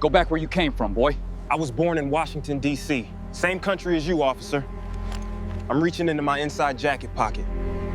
Go back where you came from, boy. I was born in Washington, D.C. Same country as you, officer. I'm reaching into my inside jacket pocket.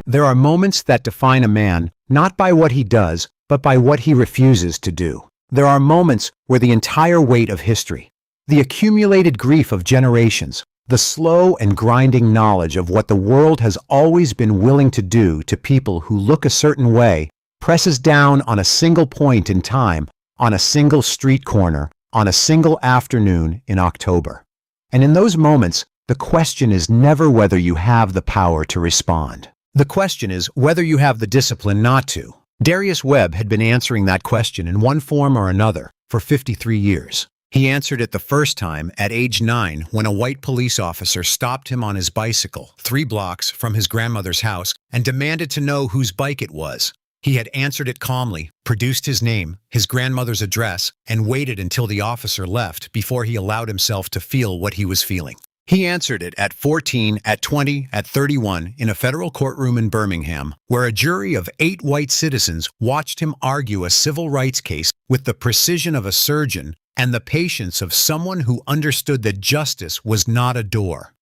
There are moments that define a man, not by what he does, but by what he refuses to do. There are moments where the entire weight of history, the accumulated grief of generations, the slow and grinding knowledge of what the world has always been willing to do to people who look a certain way, presses down on a single point in time, on a single street corner, on a single afternoon in October. And in those moments, the question is never whether you have the power to respond. The question is whether you have the discipline not to. Darius Webb had been answering that question in one form or another for 53 years. He answered it the first time at age 9 when a white police officer stopped him on his bicycle 3 blocks from his grandmother's house and demanded to know whose bike it was. He had answered it calmly, produced his name, his grandmother's address, and waited until the officer left before he allowed himself to feel what he was feeling. He answered it at 14, at 20, at 31 in a federal courtroom in Birmingham, where a jury of 8 white citizens watched him argue a civil rights case with the precision of a surgeon and the patience of someone who understood that justice was not a door.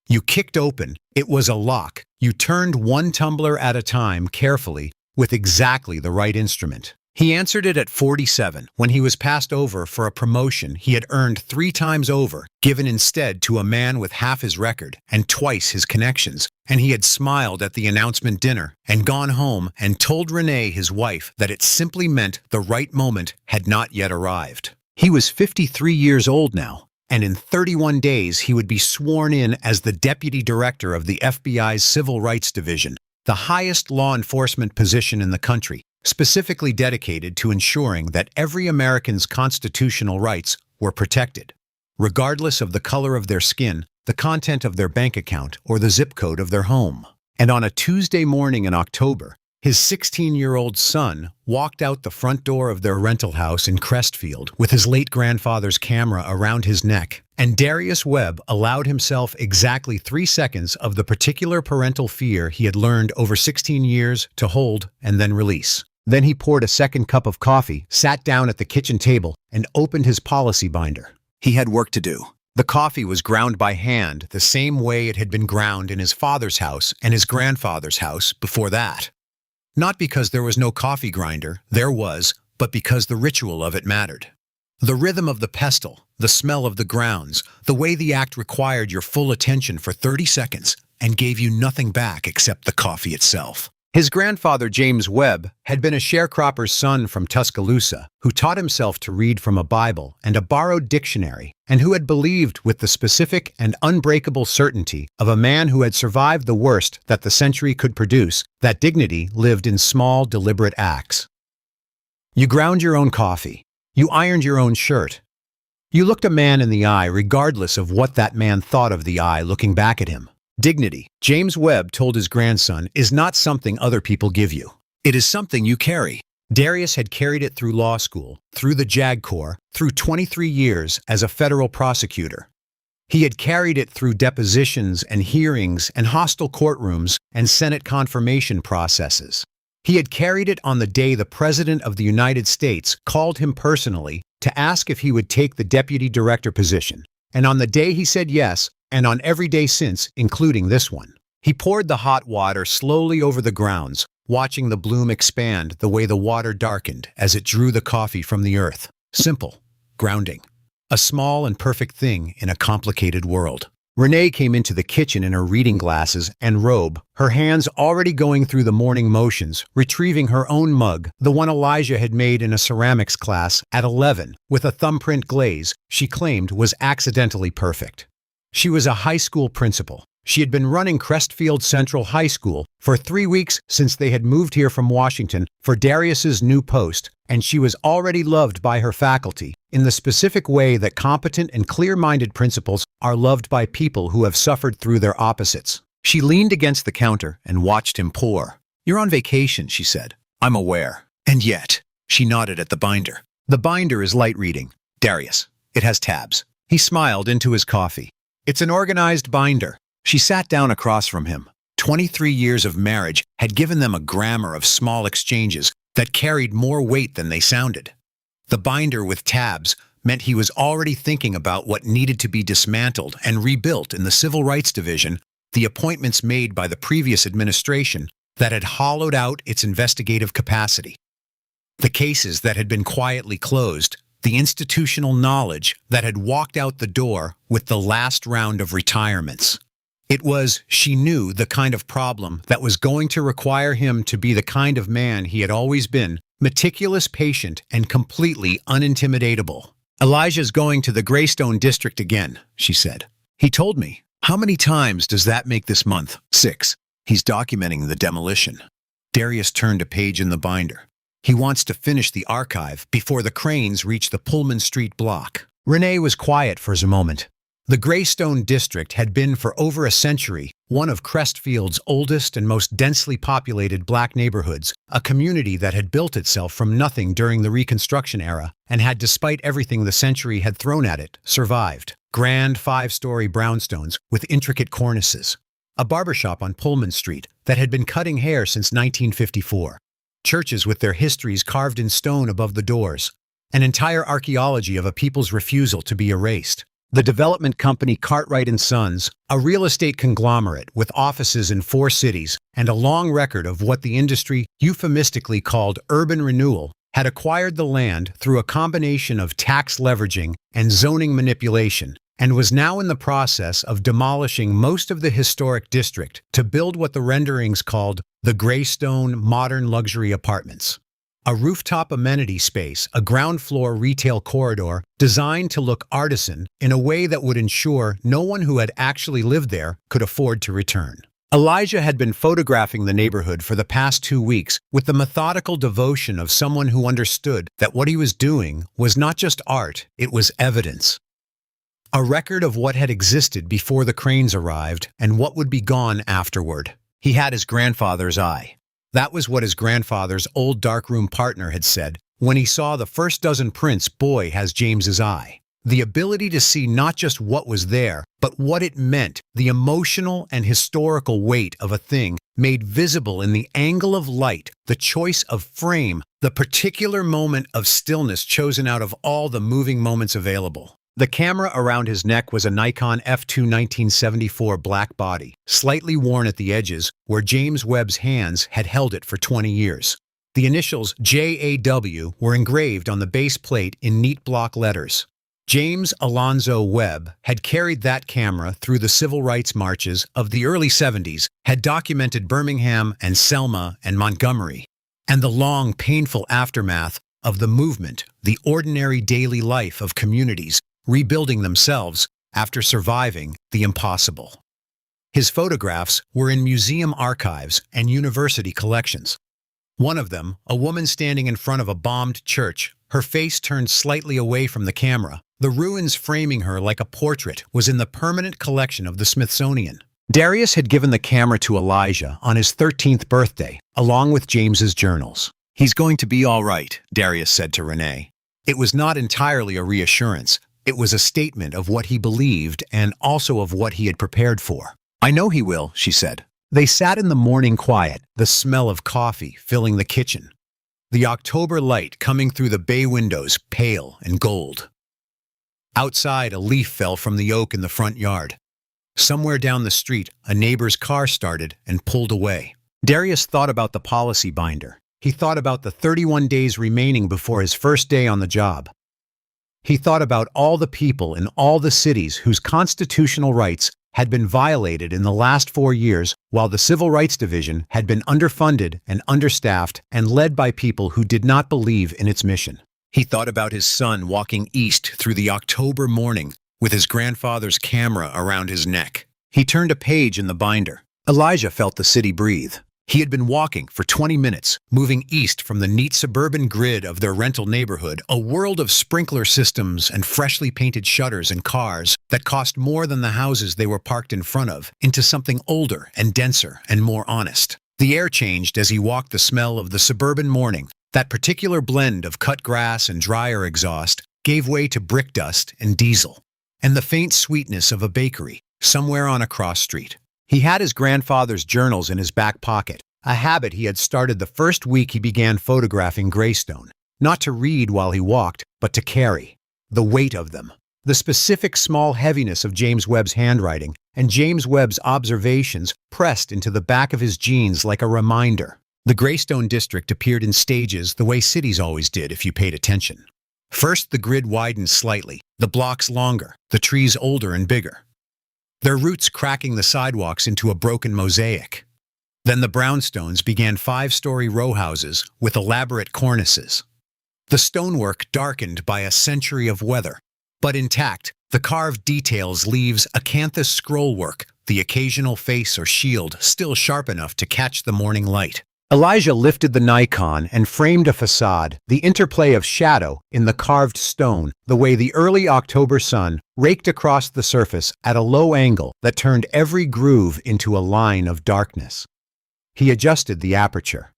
You kicked open, it was a lock. You turned one tumbler at a time carefully with exactly the right instrument. He answered it at 47 when he was passed over for a promotion he had earned 3 times over, given instead to a man with half his record and twice his connections, and he had smiled at the announcement dinner and gone home and told Renee, his wife, that it simply meant the right moment had not yet arrived. He was 53 years old now, and in 31 days he would be sworn in as the Deputy Director of the FBI's Civil Rights Division, the highest law enforcement position in the country, specifically dedicated to ensuring that every American's constitutional rights were protected, regardless of the color of their skin, the content of their bank account, or the zip code of their home. And on a Tuesday morning in October, his 16-year-old son walked out the front door of their rental house in Crestfield with his late grandfather's camera around his neck, and Darius Webb allowed himself exactly 3 seconds of the particular parental fear he had learned over 16 years to hold and then release. Then he poured a second cup of coffee, sat down at the kitchen table, and opened his policy binder. He had work to do. The coffee was ground by hand the same way it had been ground in his father's house and his grandfather's house before that. Not because there was no coffee grinder, there was, but because the ritual of it mattered. The rhythm of the pestle, the smell of the grounds, the way the act required your full attention for 30 seconds and gave you nothing back except the coffee itself. His grandfather, James Webb, had been a sharecropper's son from Tuscaloosa who taught himself to read from a Bible and a borrowed dictionary, and who had believed with the specific and unbreakable certainty of a man who had survived the worst that the century could produce, that dignity lived in small, deliberate acts. You ground your own coffee. You ironed your own shirt. You looked a man in the eye regardless of what that man thought of the eye looking back at him. Dignity, James Webb told his grandson, is not something other people give you. It is something you carry. Darius had carried it through law school, through the JAG Corps, through 23 years as a federal prosecutor. He had carried it through depositions and hearings and hostile courtrooms and Senate confirmation processes. He had carried it on the day the President of the United States called him personally to ask if he would take the Deputy Director position, and on the day he said yes, and on every day since, including this one. He poured the hot water slowly over the grounds, watching the bloom expand the way the water darkened as it drew the coffee from the earth. Simple, grounding. A small and perfect thing in a complicated world. Renee came into the kitchen in her reading glasses and robe, her hands already going through the morning motions, retrieving her own mug, the one Elijah had made in a ceramics class at 11, with a thumbprint glaze she claimed was accidentally perfect. She was a high school principal. She had been running Crestfield Central High School for 3 weeks since they had moved here from Washington for Darius's new post, and she was already loved by her faculty in the specific way that competent and clear-minded principals are loved by people who have suffered through their opposites. She leaned against the counter and watched him pour. "You're on vacation," she said. "I'm aware." And yet, she nodded at the binder. "The binder is light reading, Darius. It has tabs." He smiled into his coffee. "It's an organized binder." She sat down across from him. 23 years of marriage had given them a grammar of small exchanges that carried more weight than they sounded. The binder with tabs meant he was already thinking about what needed to be dismantled and rebuilt in the Civil Rights Division, the appointments made by the previous administration that had hollowed out its investigative capacity. The cases that had been quietly closed, the institutional knowledge that had walked out the door with the last round of retirements. It was, she knew, the kind of problem that was going to require him to be the kind of man he had always been, meticulous, patient, and completely unintimidatable. "Elijah's going to the Greystone District again," she said. "He told me. How many times does that make this month?" 6. He's documenting the demolition. Darius turned a page in the binder. He wants to finish the archive before the cranes reach the Pullman Street block. Renee was quiet for a moment. The Greystone District had been for over a century one of Crestfield's oldest and most densely populated black neighborhoods, a community that had built itself from nothing during the Reconstruction era and had, despite everything the century had thrown at it, survived. Grand 5-story brownstones with intricate cornices. A barbershop on Pullman Street that had been cutting hair since 1954. Churches with their histories carved in stone above the doors. An entire archaeology of a people's refusal to be erased. The development company Cartwright & Sons, a real estate conglomerate with offices in 4 cities and a long record of what the industry euphemistically called urban renewal, had acquired the land through a combination of tax leveraging and zoning manipulation, and was now in the process of demolishing most of the historic district to build what the renderings called the Greystone Modern Luxury Apartments. A rooftop amenity space, a ground-floor retail corridor designed to look artisan in a way that would ensure no one who had actually lived there could afford to return. Elijah had been photographing the neighborhood for the past 2 weeks with the methodical devotion of someone who understood that what he was doing was not just art, it was evidence. A record of what had existed before the cranes arrived and what would be gone afterward. He had his grandfather's eye. That was what his grandfather's old darkroom partner had said when he saw the first dozen prints. Boy has James's eye. The ability to see not just what was there, but what it meant, the emotional and historical weight of a thing made visible in the angle of light, the choice of frame, the particular moment of stillness chosen out of all the moving moments available. The camera around his neck was a Nikon F2 1974 black body, slightly worn at the edges where James Webb's hands had held it for 20 years. The initials JAW were engraved on the base plate in neat block letters. James Alonzo Webb had carried that camera through the civil rights marches of the early 70s, had documented Birmingham and Selma and Montgomery, and the long, painful aftermath of the movement, the ordinary daily life of communities rebuilding themselves after surviving the impossible. His photographs were in museum archives and university collections. One of them, a woman standing in front of a bombed church, her face turned slightly away from the camera, the ruins framing her like a portrait, was in the permanent collection of the Smithsonian. Darius had given the camera to Elijah on his 13th birthday, along with James's journals. "He's going to be all right," Darius said to Renee. It was not entirely a reassurance. It was a statement of what he believed and also of what he had prepared for. "I know he will," she said. They sat in the morning quiet, the smell of coffee filling the kitchen. The October light coming through the bay windows, pale and gold. Outside, a leaf fell from the oak in the front yard. Somewhere down the street, a neighbor's car started and pulled away. Darius thought about the policy binder. He thought about the 31 days remaining before his first day on the job. He thought about all the people in all the cities whose constitutional rights had been violated in the last 4 years while the Civil Rights Division had been underfunded and understaffed and led by people who did not believe in its mission. He thought about his son walking east through the October morning with his grandfather's camera around his neck. He turned a page in the binder. Elijah felt the city breathe. He had been walking for 20 minutes, moving east from the neat suburban grid of their rental neighborhood, a world of sprinkler systems and freshly painted shutters and cars that cost more than the houses they were parked in front of, into something older and denser and more honest. The air changed as he walked. The smell of the suburban morning, that particular blend of cut grass and dryer exhaust, gave way to brick dust and diesel, and the faint sweetness of a bakery somewhere on a cross street. He had his grandfather's journals in his back pocket, a habit he had started the first week he began photographing Greystone, not to read while he walked, but to carry. the weight of them, the specific small heaviness of James Webb's handwriting, and James Webb's observations pressed into the back of his jeans like a reminder. The Greystone district appeared in stages the way cities always did if you paid attention. First, the grid widened slightly, the blocks longer, the trees older and bigger, their roots cracking the sidewalks into a broken mosaic. Then the brownstones began 5-story row houses with elaborate cornices. The stonework darkened by a century of weather, but intact, the carved details leaves acanthus scrollwork, the occasional face or shield still sharp enough to catch the morning light. Elijah lifted the Nikon and framed a facade, the interplay of shadow in the carved stone, the way the early October sun raked across the surface at a low angle that turned every groove into a line of darkness. He adjusted the aperture.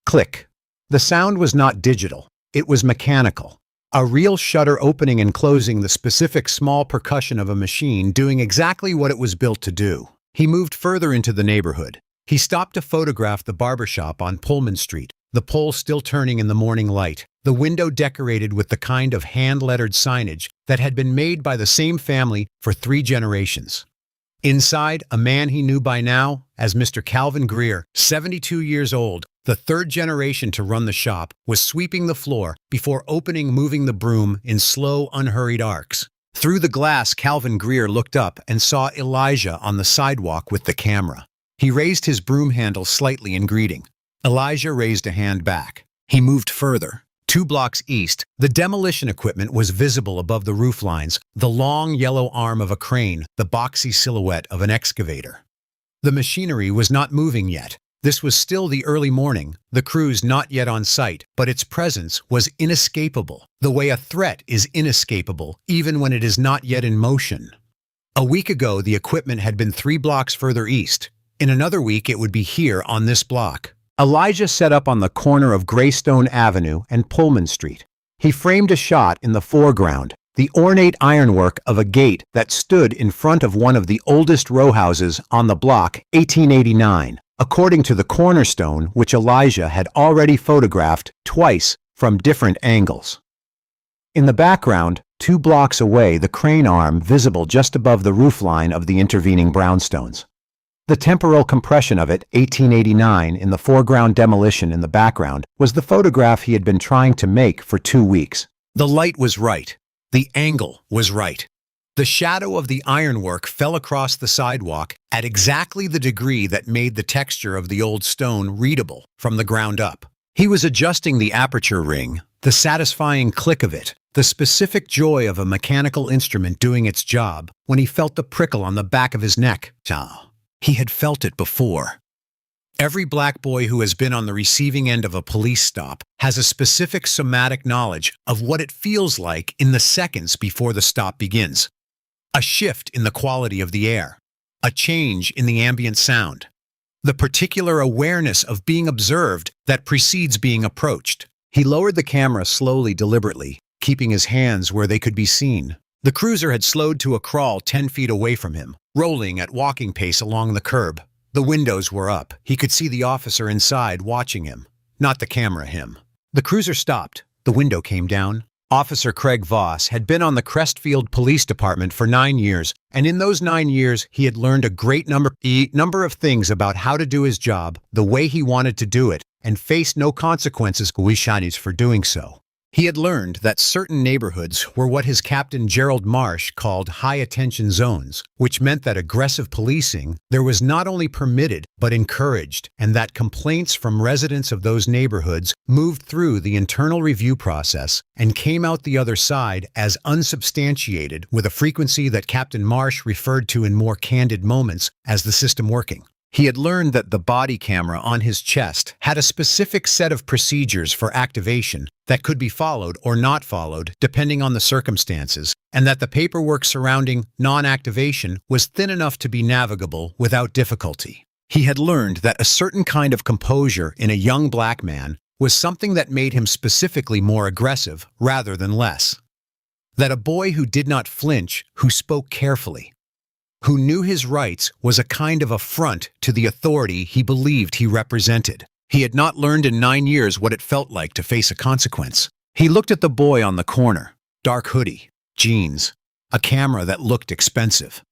Click. The sound was not digital, it was mechanical. A real shutter opening and closing, the specific small percussion of a machine doing exactly what it was built to do. He moved further into the neighborhood. He stopped to photograph the barbershop on Pullman Street, the pole still turning in the morning light, the window decorated with the kind of hand-lettered signage that had been made by the same family for 3 generations. Inside, a man he knew by now as Mr. Calvin Greer, 72 years old, the 3rd generation to run the shop, was sweeping the floor before moving the broom in slow, unhurried arcs. Through the glass, Calvin Greer looked up and saw Elijah on the sidewalk with the camera. He raised his broom handle slightly in greeting. Elijah raised a hand back. He moved further. 2 blocks east, the demolition equipment was visible above the roof lines, the long yellow arm of a crane, the boxy silhouette of an excavator. The machinery was not moving yet. This was still the early morning, the crews not yet on site, but its presence was inescapable, the way a threat is inescapable even when it is not yet in motion. A week ago, the equipment had been 3 blocks further east. In another week, it would be here on this block. Elijah set up on the corner of Greystone Avenue and Pullman Street. He framed a shot in the foreground, the ornate ironwork of a gate that stood in front of one of the oldest row houses on the block, 1889, according to the cornerstone which Elijah had already photographed twice from different angles. In the background, 2 blocks away, the crane arm visible just above the roofline of the intervening brownstones. The temporal compression of it, 1889, in the foreground, demolition in the background, was the photograph he had been trying to make for 2 weeks. The light was right. The angle was right. The shadow of the ironwork fell across the sidewalk at exactly the degree that made the texture of the old stone readable from the ground up. He was adjusting the aperture ring, the satisfying click of it, the specific joy of a mechanical instrument doing its job, when he felt the prickle on the back of his neck. He had felt it before. Every black boy who has been on the receiving end of a police stop has a specific somatic knowledge of what it feels like in the seconds before the stop begins. A shift in the quality of the air, a change in the ambient sound, the particular awareness of being observed that precedes being approached. He lowered the camera slowly, deliberately, keeping his hands where they could be seen. The cruiser had slowed to a crawl 10 feet away from him, rolling at walking pace along the curb. The windows were up. He could see the officer inside watching him, not the camera him. The cruiser stopped. The window came down. Officer Craig Voss had been on the Crestfield Police Department for 9 years, and in those 9 years he had learned a great number of things about how to do his job the way he wanted to do it, and face no consequences for doing so. He had learned that certain neighborhoods were what his captain Gerald Marsh called high-attention zones, which meant that aggressive policing there was not only permitted but encouraged, and that complaints from residents of those neighborhoods moved through the internal review process and came out the other side as unsubstantiated with a frequency that Captain Marsh referred to in more candid moments as the system working. He had learned that the body camera on his chest had a specific set of procedures for activation that could be followed or not followed depending on the circumstances, and that the paperwork surrounding non-activation was thin enough to be navigable without difficulty. He had learned that a certain kind of composure in a young black man was something that made him specifically more aggressive rather than less. That a boy who did not flinch, who spoke carefully, who knew his rights was a kind of affront to the authority he believed he represented. He had not learned in 9 years what it felt like to face a consequence. He looked at the boy on the corner, dark hoodie, jeans, a camera that looked expensive.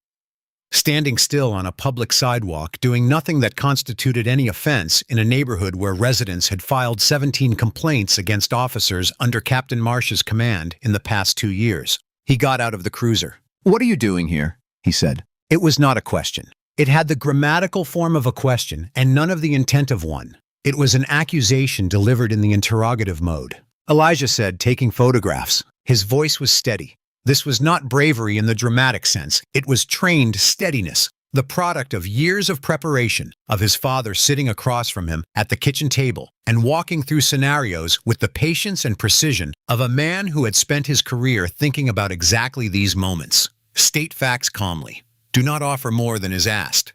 Standing still on a public sidewalk, doing nothing that constituted any offense in a neighborhood where residents had filed 17 complaints against officers under Captain Marsh's command in the past 2 years. He got out of the cruiser. "What are you doing here?" he said. It was not a question. It had the grammatical form of a question and none of the intent of one. It was an accusation delivered in the interrogative mode. Elijah said, taking photographs. His voice was steady. This was not bravery in the dramatic sense. It was trained steadiness, the product of years of preparation, of his father sitting across from him at the kitchen table and walking through scenarios with the patience and precision of a man who had spent his career thinking about exactly these moments. State facts calmly. Do not offer more than is asked.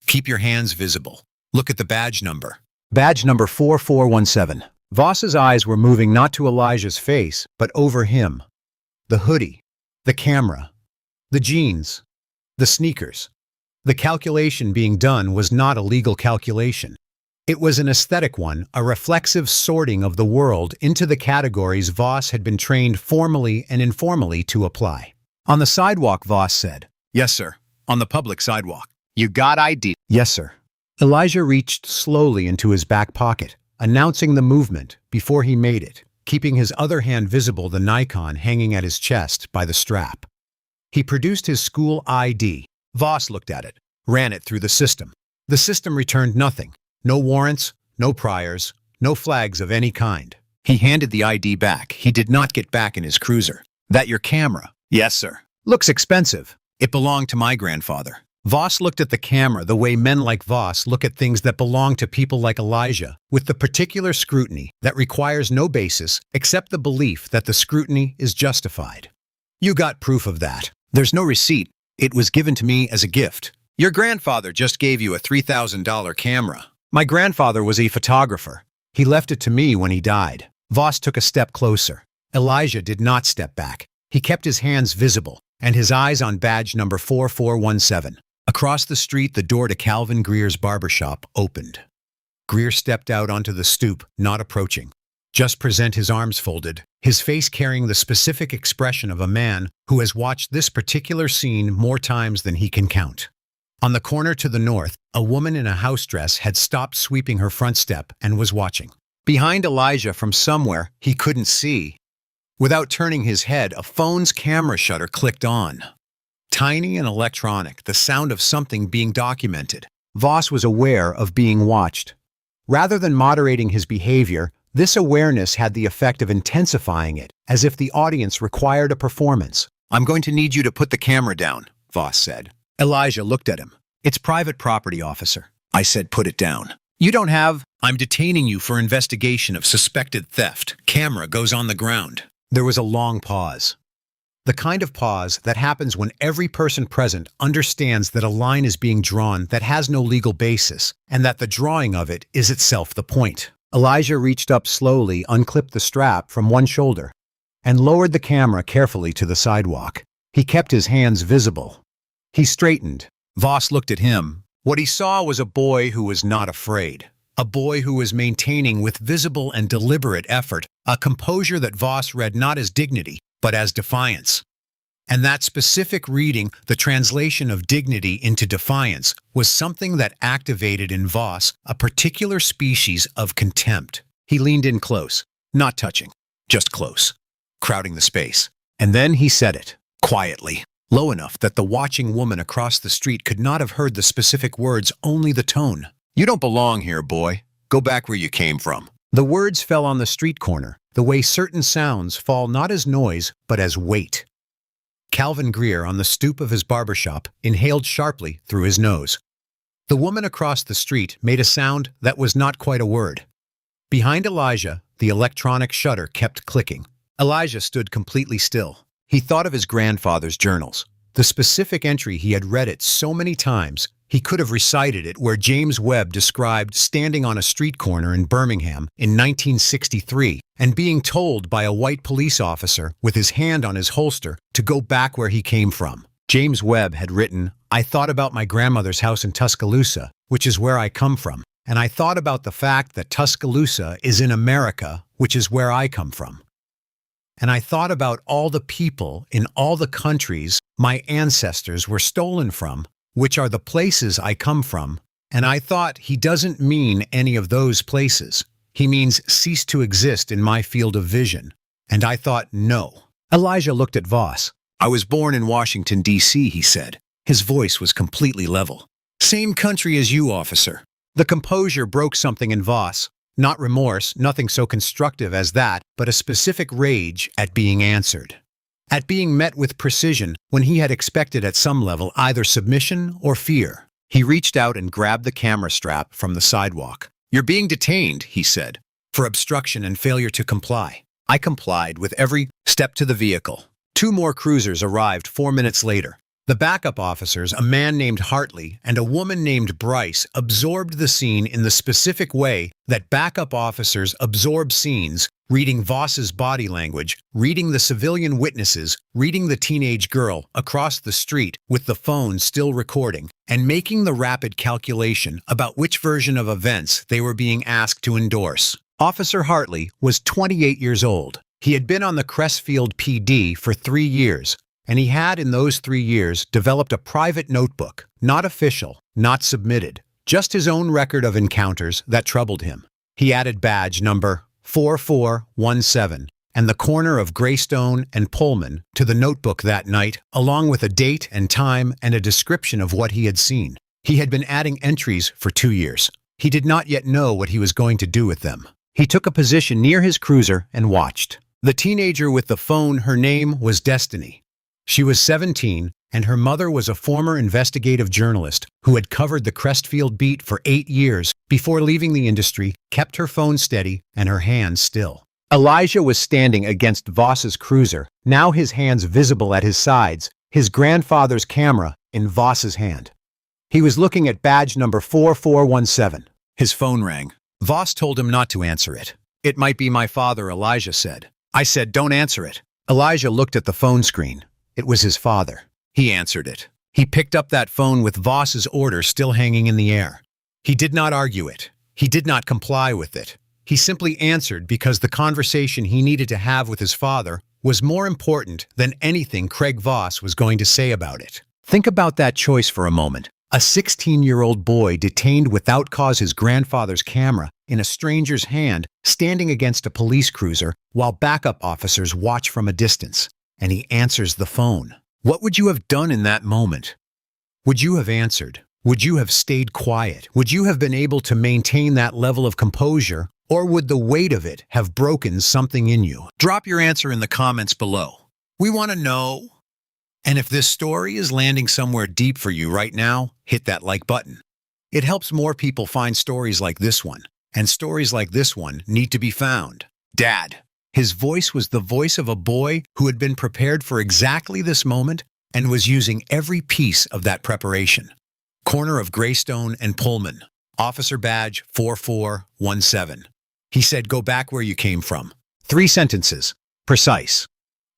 Keep your hands visible. Look at the badge number. Badge number 4417. Voss's eyes were moving not to Elijah's face, but over him. The hoodie, the camera, the jeans, the sneakers. The calculation being done was not a legal calculation. It was an aesthetic one, a reflexive sorting of the world into the categories Voss had been trained formally and informally to apply. On the sidewalk, Voss said, "Yes, sir. On the public sidewalk. You got ID?" "Yes, sir." Elijah reached slowly into his back pocket, announcing the movement before he made it, keeping his other hand visible, the Nikon hanging at his chest by the strap. He produced his school ID. Voss looked at it, ran it through the system. The system returned nothing. No warrants, no priors, no flags of any kind. He handed the ID back. He did not get back in his cruiser. "That your camera?" "Yes, sir." "Looks expensive." "It belonged to my grandfather." Voss looked at the camera the way men like Voss look at things that belong to people like Elijah, with the particular scrutiny that requires no basis except the belief that the scrutiny is justified. "You got proof of that." "There's no receipt. It was given to me as a gift." "Your grandfather just gave you a $3,000 camera." "My grandfather was a photographer. He left it to me when he died." Voss took a step closer. Elijah did not step back. He kept his hands visible and his eyes on badge number 4417. Across the street, the door to Calvin Greer's barbershop opened. Greer stepped out onto the stoop, not approaching. Just present, his arms folded, his face carrying the specific expression of a man who has watched this particular scene more times than he can count. On the corner to the north, a woman in a house dress had stopped sweeping her front step and was watching. Behind Elijah, from somewhere he couldn't see, without turning his head, a phone's camera shutter clicked on. Tiny and electronic, the sound of something being documented. Voss was aware of being watched. Rather than moderating his behavior, this awareness had the effect of intensifying it, as if the audience required a performance. "I'm going to need you to put the camera down," Voss said. Elijah looked at him. "It's private property, officer." "I said put it down." "You don't have—" "I'm detaining you for investigation of suspected theft. Camera goes on the ground." There was a long pause. The kind of pause that happens when every person present understands that a line is being drawn that has no legal basis, and that the drawing of it is itself the point. Elijah reached up slowly, unclipped the strap from one shoulder, and lowered the camera carefully to the sidewalk. He kept his hands visible. He straightened. Voss looked at him. What he saw was a boy who was not afraid. A boy who was maintaining with visible and deliberate effort a composure that Voss read not as dignity, but as defiance. And that specific reading, the translation of dignity into defiance, was something that activated in Voss a particular species of contempt. He leaned in close, not touching, just close, crowding the space. And then he said it, quietly, low enough that the watching woman across the street could not have heard the specific words, only the tone. "You don't belong here, boy. Go back where you came from." The words fell on the street corner, the way certain sounds fall not as noise, but as weight. Calvin Greer, on the stoop of his barbershop, inhaled sharply through his nose. The woman across the street made a sound that was not quite a word. Behind Elijah, the electronic shutter kept clicking. Elijah stood completely still. He thought of his grandfather's journals. The specific entry, he had read it so many times, he could have recited it, where James Webb described standing on a street corner in Birmingham in 1963 and being told by a white police officer with his hand on his holster to go back where he came from. James Webb had written, "I thought about my grandmother's house in Tuscaloosa, which is where I come from, and I thought about the fact that Tuscaloosa is in America, which is where I come from." and I thought about all the people in all the countries my ancestors were stolen from, which are the places I come from, and I thought he doesn't mean any of those places. He means cease to exist in my field of vision. And I thought, no. Elijah looked at Voss. I was born in Washington, D.C., he said. His voice was completely level. Same country as you, officer. The composure broke something in Voss. Not remorse, nothing so constructive as that, but a specific rage at being answered. At being met with precision when he had expected at some level either submission or fear. He reached out and grabbed the camera strap from the sidewalk. You're being detained, he said, for obstruction and failure to comply. I complied with every step to the vehicle. 2 more cruisers arrived 4 minutes later. The backup officers, a man named Hartley and a woman named Bryce, absorbed the scene in the specific way that backup officers absorb scenes, reading Voss's body language, reading the civilian witnesses, reading the teenage girl across the street with the phone still recording, and making the rapid calculation about which version of events they were being asked to endorse. Officer Hartley was 28 years old. He had been on the Crestfield PD for 3 years, and he had in those 3 years developed a private notebook, not official, not submitted, just his own record of encounters that troubled him. He added badge number 4417 and the corner of Greystone and Pullman to the notebook that night, along with a date and time and a description of what he had seen. He had been adding entries for 2 years. He did not yet know what he was going to do with them. He took a position near his cruiser and watched. The teenager with the phone, her name was Destiny. She was 17, and her mother was a former investigative journalist who had covered the Crestfield beat for 8 years before leaving the industry, kept her phone steady and her hands still. Elijah was standing against Voss's cruiser, now his hands visible at his sides, his grandfather's camera in Voss's hand. He was looking at badge number 4417. His phone rang. Voss told him not to answer it. It might be my father, Elijah said. I said, don't answer it. Elijah looked at the phone screen. It was his father. He answered it. He picked up that phone with Voss's order still hanging in the air. He did not argue it. He did not comply with it. He simply answered because the conversation he needed to have with his father was more important than anything Craig Voss was going to say about it. Think about that choice for a moment. A 16-year-old boy detained without cause, his grandfather's camera in a stranger's hand, standing against a police cruiser while backup officers watch from a distance. And he answers the phone. What would you have done in that moment? Would you have answered? Would you have stayed quiet? Would you have been able to maintain that level of composure? Or would the weight of it have broken something in you? Drop your answer in the comments below. We want to know. And if this story is landing somewhere deep for you right now, hit that like button. It helps more people find stories like this one. And stories like this one need to be found. Dad. His voice was the voice of a boy who had been prepared for exactly this moment and was using every piece of that preparation. Corner of Greystone and Pullman. Officer badge 4417. He said, go back where you came from. 3 sentences. Precise.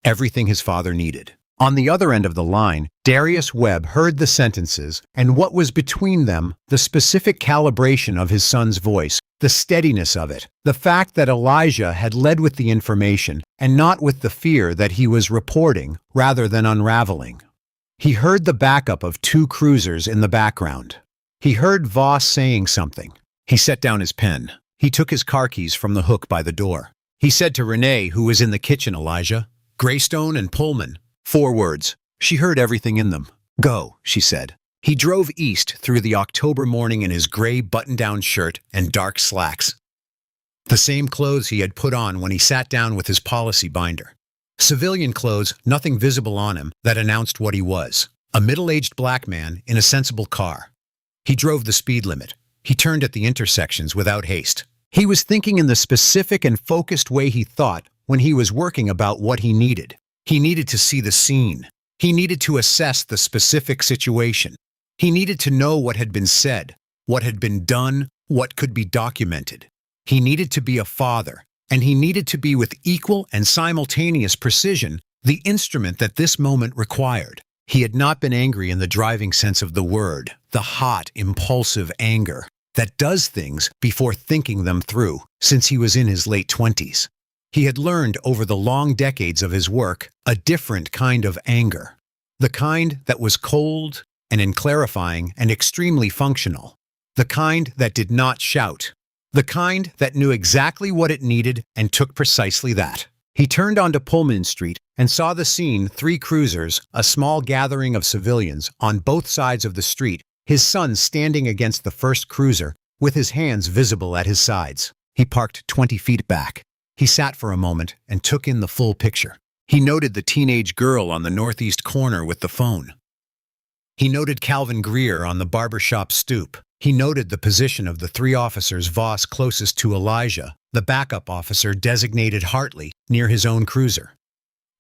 Everything his father needed. On the other end of the line, Darius Webb heard the sentences and what was between them, the specific calibration of his son's voice, the steadiness of it, the fact that Elijah had led with the information and not with the fear that he was reporting rather than unraveling. He heard the backup of 2 cruisers in the background. He heard Voss saying something. He set down his pen. He took his car keys from the hook by the door. He said to Renee, who was in the kitchen, Elijah, Greystone and Pullman. 4 words. She heard everything in them. Go, she said. He drove east through the October morning in his gray button-down shirt and dark slacks. The same clothes he had put on when he sat down with his policy binder. Civilian clothes, nothing visible on him that announced what he was. A middle-aged black man in a sensible car. He drove the speed limit. He turned at the intersections without haste. He was thinking in the specific and focused way he thought when he was working about what he needed. He needed to see the scene. He needed to assess the specific situation. He needed to know what had been said, what had been done, what could be documented. He needed to be a father, and he needed to be with equal and simultaneous precision the instrument that this moment required. He had not been angry in the driving sense of the word, the hot, impulsive anger that does things before thinking them through, since he was in his late 20s. He had learned over the long decades of his work a different kind of anger. The kind that was cold and unclarifying and extremely functional. The kind that did not shout. The kind that knew exactly what it needed and took precisely that. He turned onto Pullman Street and saw the scene: 3 cruisers, a small gathering of civilians on both sides of the street, his son standing against the first cruiser with his hands visible at his sides. He parked 20 feet back. He sat for a moment and took in the full picture. He noted the teenage girl on the northeast corner with the phone. He noted Calvin Greer on the barbershop stoop. He noted the position of the 3 officers Voss closest to Elijah, the backup officer designated Hartley, near his own cruiser.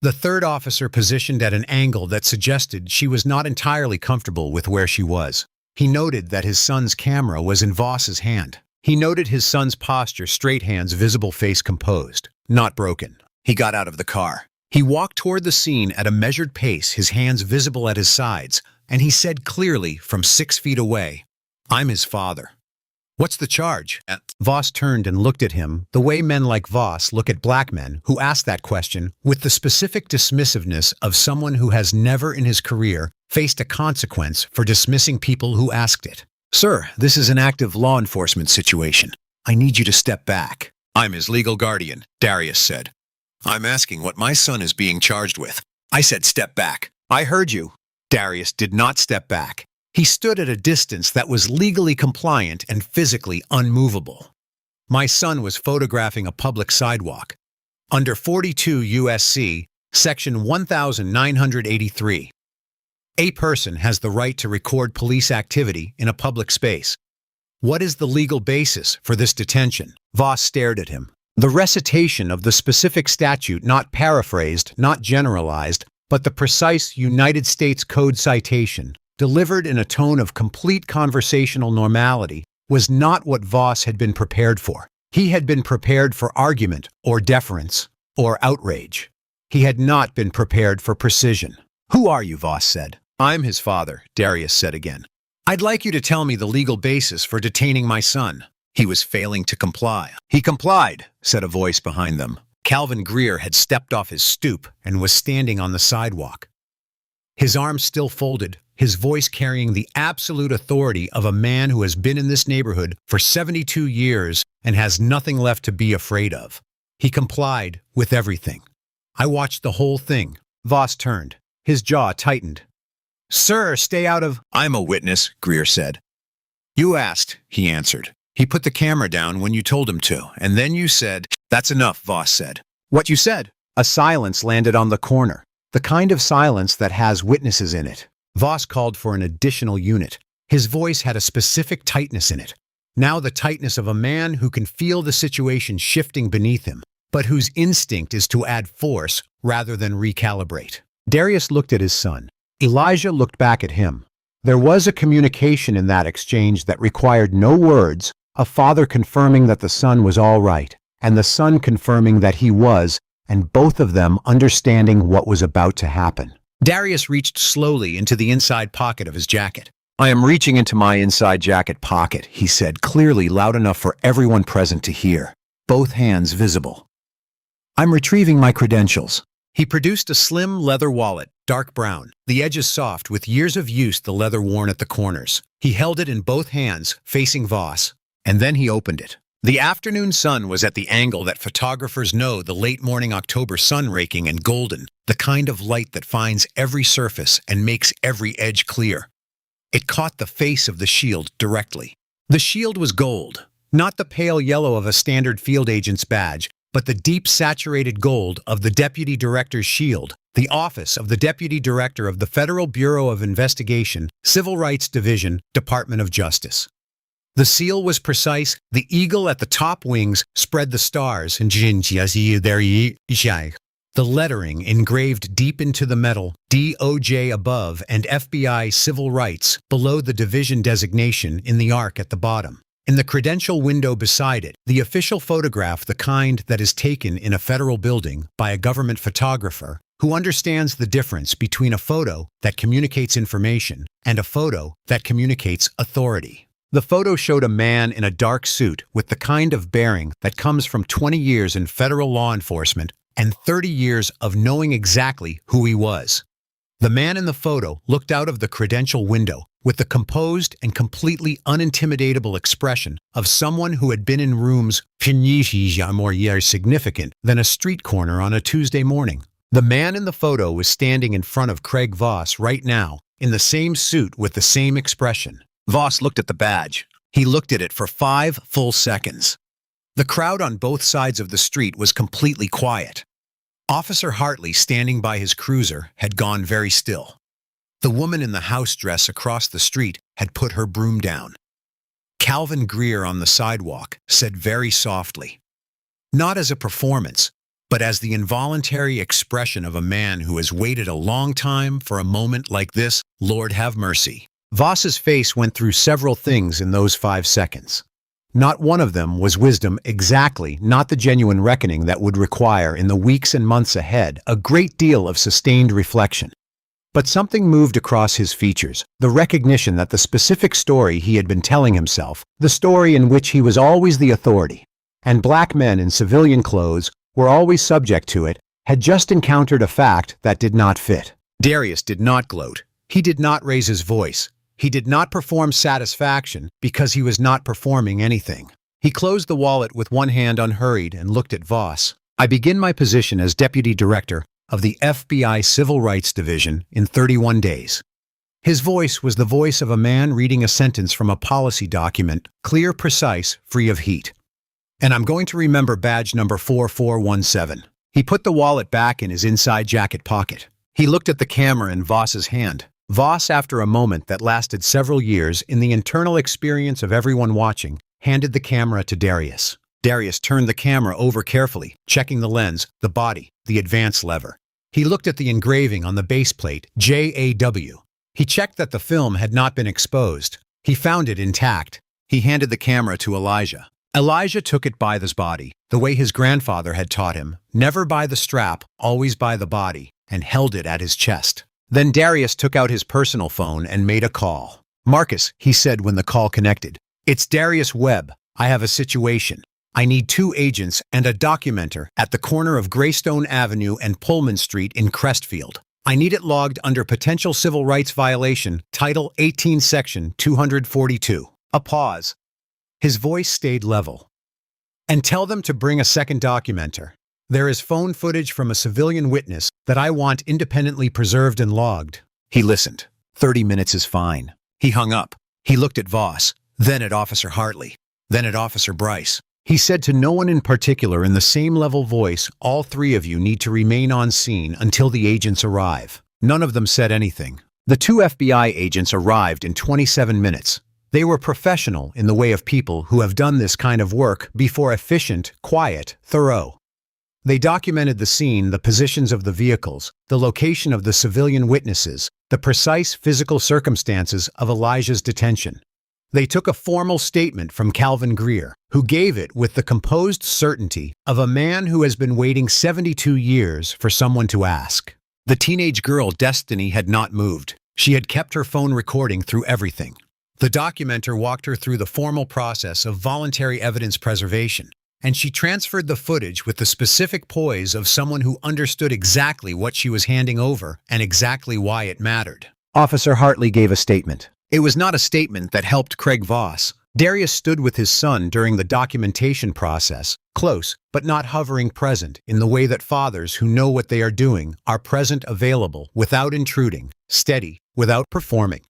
The 3rd officer positioned at an angle that suggested she was not entirely comfortable with where she was. He noted that his son's camera was in Voss's hand. He noted his son's posture: straight hands, visible face composed, not broken. He got out of the car. He walked toward the scene at a measured pace, his hands visible at his sides, and he said clearly from 6 feet away, "I'm his father." "What's the charge?" Voss turned and looked at him the way men like Voss look at black men who ask that question with the specific dismissiveness of someone who has never in his career faced a consequence for dismissing people who asked it. "Sir, this is an active law enforcement situation. I need you to step back." "I'm his legal guardian," Darius said. "I'm asking what my son is being charged with." "I said step back." "I heard you." Darius did not step back. He stood at a distance that was legally compliant and physically unmovable. "My son was photographing a public sidewalk. Under 42 U.S.C., Section 1983. A person has the right to record police activity in a public space. What is the legal basis for this detention?" Voss stared at him. The recitation of the specific statute, not paraphrased, not generalized, but the precise United States Code citation, delivered in a tone of complete conversational normality, was not what Voss had been prepared for. He had been prepared for argument, or deference, or outrage. He had not been prepared for precision. "Who are you?" Voss said. "I'm his father," Darius said again. "I'd like you to tell me the legal basis for detaining my son." He was failing to comply. "He complied," said a voice behind them. Calvin Greer had stepped off his stoop and was standing on the sidewalk. His arms still folded, his voice carrying the absolute authority of a man who has been in this neighborhood for 72 years and has nothing left to be afraid of. He complied with everything. "I watched the whole thing." Voss turned. His jaw tightened. "Sir, stay out of—" "I'm a witness," Greer said. "You asked," he answered. "He put the camera down when you told him to, and then you said—" "That's enough," Voss said. "What you said?" A silence landed on the corner, the kind of silence that has witnesses in it. Voss called for an additional unit. His voice had a specific tightness in it. Now the tightness of a man who can feel the situation shifting beneath him, but whose instinct is to add force rather than recalibrate. Darius looked at his son. Elijah looked back at him. There was a communication in that exchange that required no words, a father confirming that the son was all right, and the son confirming that he was, and both of them understanding what was about to happen. Darius reached slowly into the inside pocket of his jacket. "I am reaching into my inside jacket pocket," he said, clearly loud enough for everyone present to hear, both hands visible. "I'm retrieving my credentials." He produced a slim leather wallet, dark brown, the edges soft with years of use, the leather worn at the corners. He held it in both hands, facing Voss, and then he opened it. The afternoon sun was at the angle that photographers know, the late morning October sun, raking and golden, the kind of light that finds every surface and makes every edge clear. It caught the face of the shield directly. The shield was gold, not the pale yellow of a standard field agent's badge, but the deep saturated gold of the Deputy Director's shield, the office of the Deputy Director of the Federal Bureau of Investigation, Civil Rights Division, Department of Justice. The seal was precise. The eagle at the top wings spread the stars, and the lettering engraved deep into the metal, DOJ above and FBI Civil Rights below the division designation in the arc at the bottom. In the credential window beside it, the official photograph, the kind that is taken in a federal building by a government photographer who understands the difference between a photo that communicates information and a photo that communicates authority. The photo showed a man in a dark suit with the kind of bearing that comes from 20 years in federal law enforcement and 30 years of knowing exactly who he was. The man in the photo looked out of the credential window with the composed and completely unintimidatable expression of someone who had been in rooms more significant than a street corner on a Tuesday morning. The man in the photo was standing in front of Craig Voss right now, in the same suit with the same expression. Voss looked at the badge. He looked at it for 5 full seconds. The crowd on both sides of the street was completely quiet. Officer Hartley, standing by his cruiser, had gone very still. The woman in the house dress across the street had put her broom down. Calvin Greer on the sidewalk said very softly, not as a performance, but as the involuntary expression of a man who has waited a long time for a moment like this, Lord have mercy. Voss's face went through several things in those 5 seconds. Not one of them was wisdom, exactly not the genuine reckoning that would require in the weeks and months ahead a great deal of sustained reflection. But something moved across his features, the recognition that the specific story he had been telling himself, the story in which he was always the authority, and black men in civilian clothes were always subject to it, had just encountered a fact that did not fit. Darius did not gloat. He did not raise his voice. He did not perform satisfaction because he was not performing anything. He closed the wallet with one hand unhurried and looked at Voss. I begin my position as Deputy Director of the FBI Civil Rights Division in 31 days. His voice was the voice of a man reading a sentence from a policy document, clear, precise, free of heat. And I'm going to remember badge number 4417. He put the wallet back in his inside jacket pocket. He looked at the camera in Voss's hand. Voss, after a moment that lasted several years in the internal experience of everyone watching, handed the camera to Darius. Darius turned the camera over carefully, checking the lens, the body, the advance lever. He looked at the engraving on the base plate, JAW. He checked that the film had not been exposed. He found it intact. He handed the camera to Elijah. Elijah took it by the body, the way his grandfather had taught him, never by the strap, always by the body, and held it at his chest. Then Darius took out his personal phone and made a call. "Marcus," he said when the call connected. "It's Darius Webb. I have a situation. I need 2 agents and a documenter at the corner of Greystone Avenue and Pullman Street in Crestfield. I need it logged under potential civil rights violation, Title 18, Section 242. A pause. His voice stayed level. "And tell them to bring a second documenter. There is phone footage from a civilian witness that I want independently preserved and logged." He listened. 30 minutes is fine. He hung up. He looked at Voss, then at Officer Hartley, then at Officer Bryce. He said to no one in particular in the same level voice, "All 3 of you need to remain on scene until the agents arrive." None of them said anything. The 2 FBI agents arrived in 27 minutes. They were professional in the way of people who have done this kind of work before, efficient, quiet, thorough. They documented the scene, the positions of the vehicles, the location of the civilian witnesses, the precise physical circumstances of Elijah's detention. They took a formal statement from Calvin Greer, who gave it with the composed certainty of a man who has been waiting 72 years for someone to ask. The teenage girl, Destiny, had not moved. She had kept her phone recording through everything. The documenter walked her through the formal process of voluntary evidence preservation, and she transferred the footage with the specific poise of someone who understood exactly what she was handing over and exactly why it mattered. Officer Hartley gave a statement. It was not a statement that helped Craig Voss. Darius stood with his son during the documentation process, close but not hovering, present in the way that fathers who know what they are doing are present, available, without intruding, steady, without performing.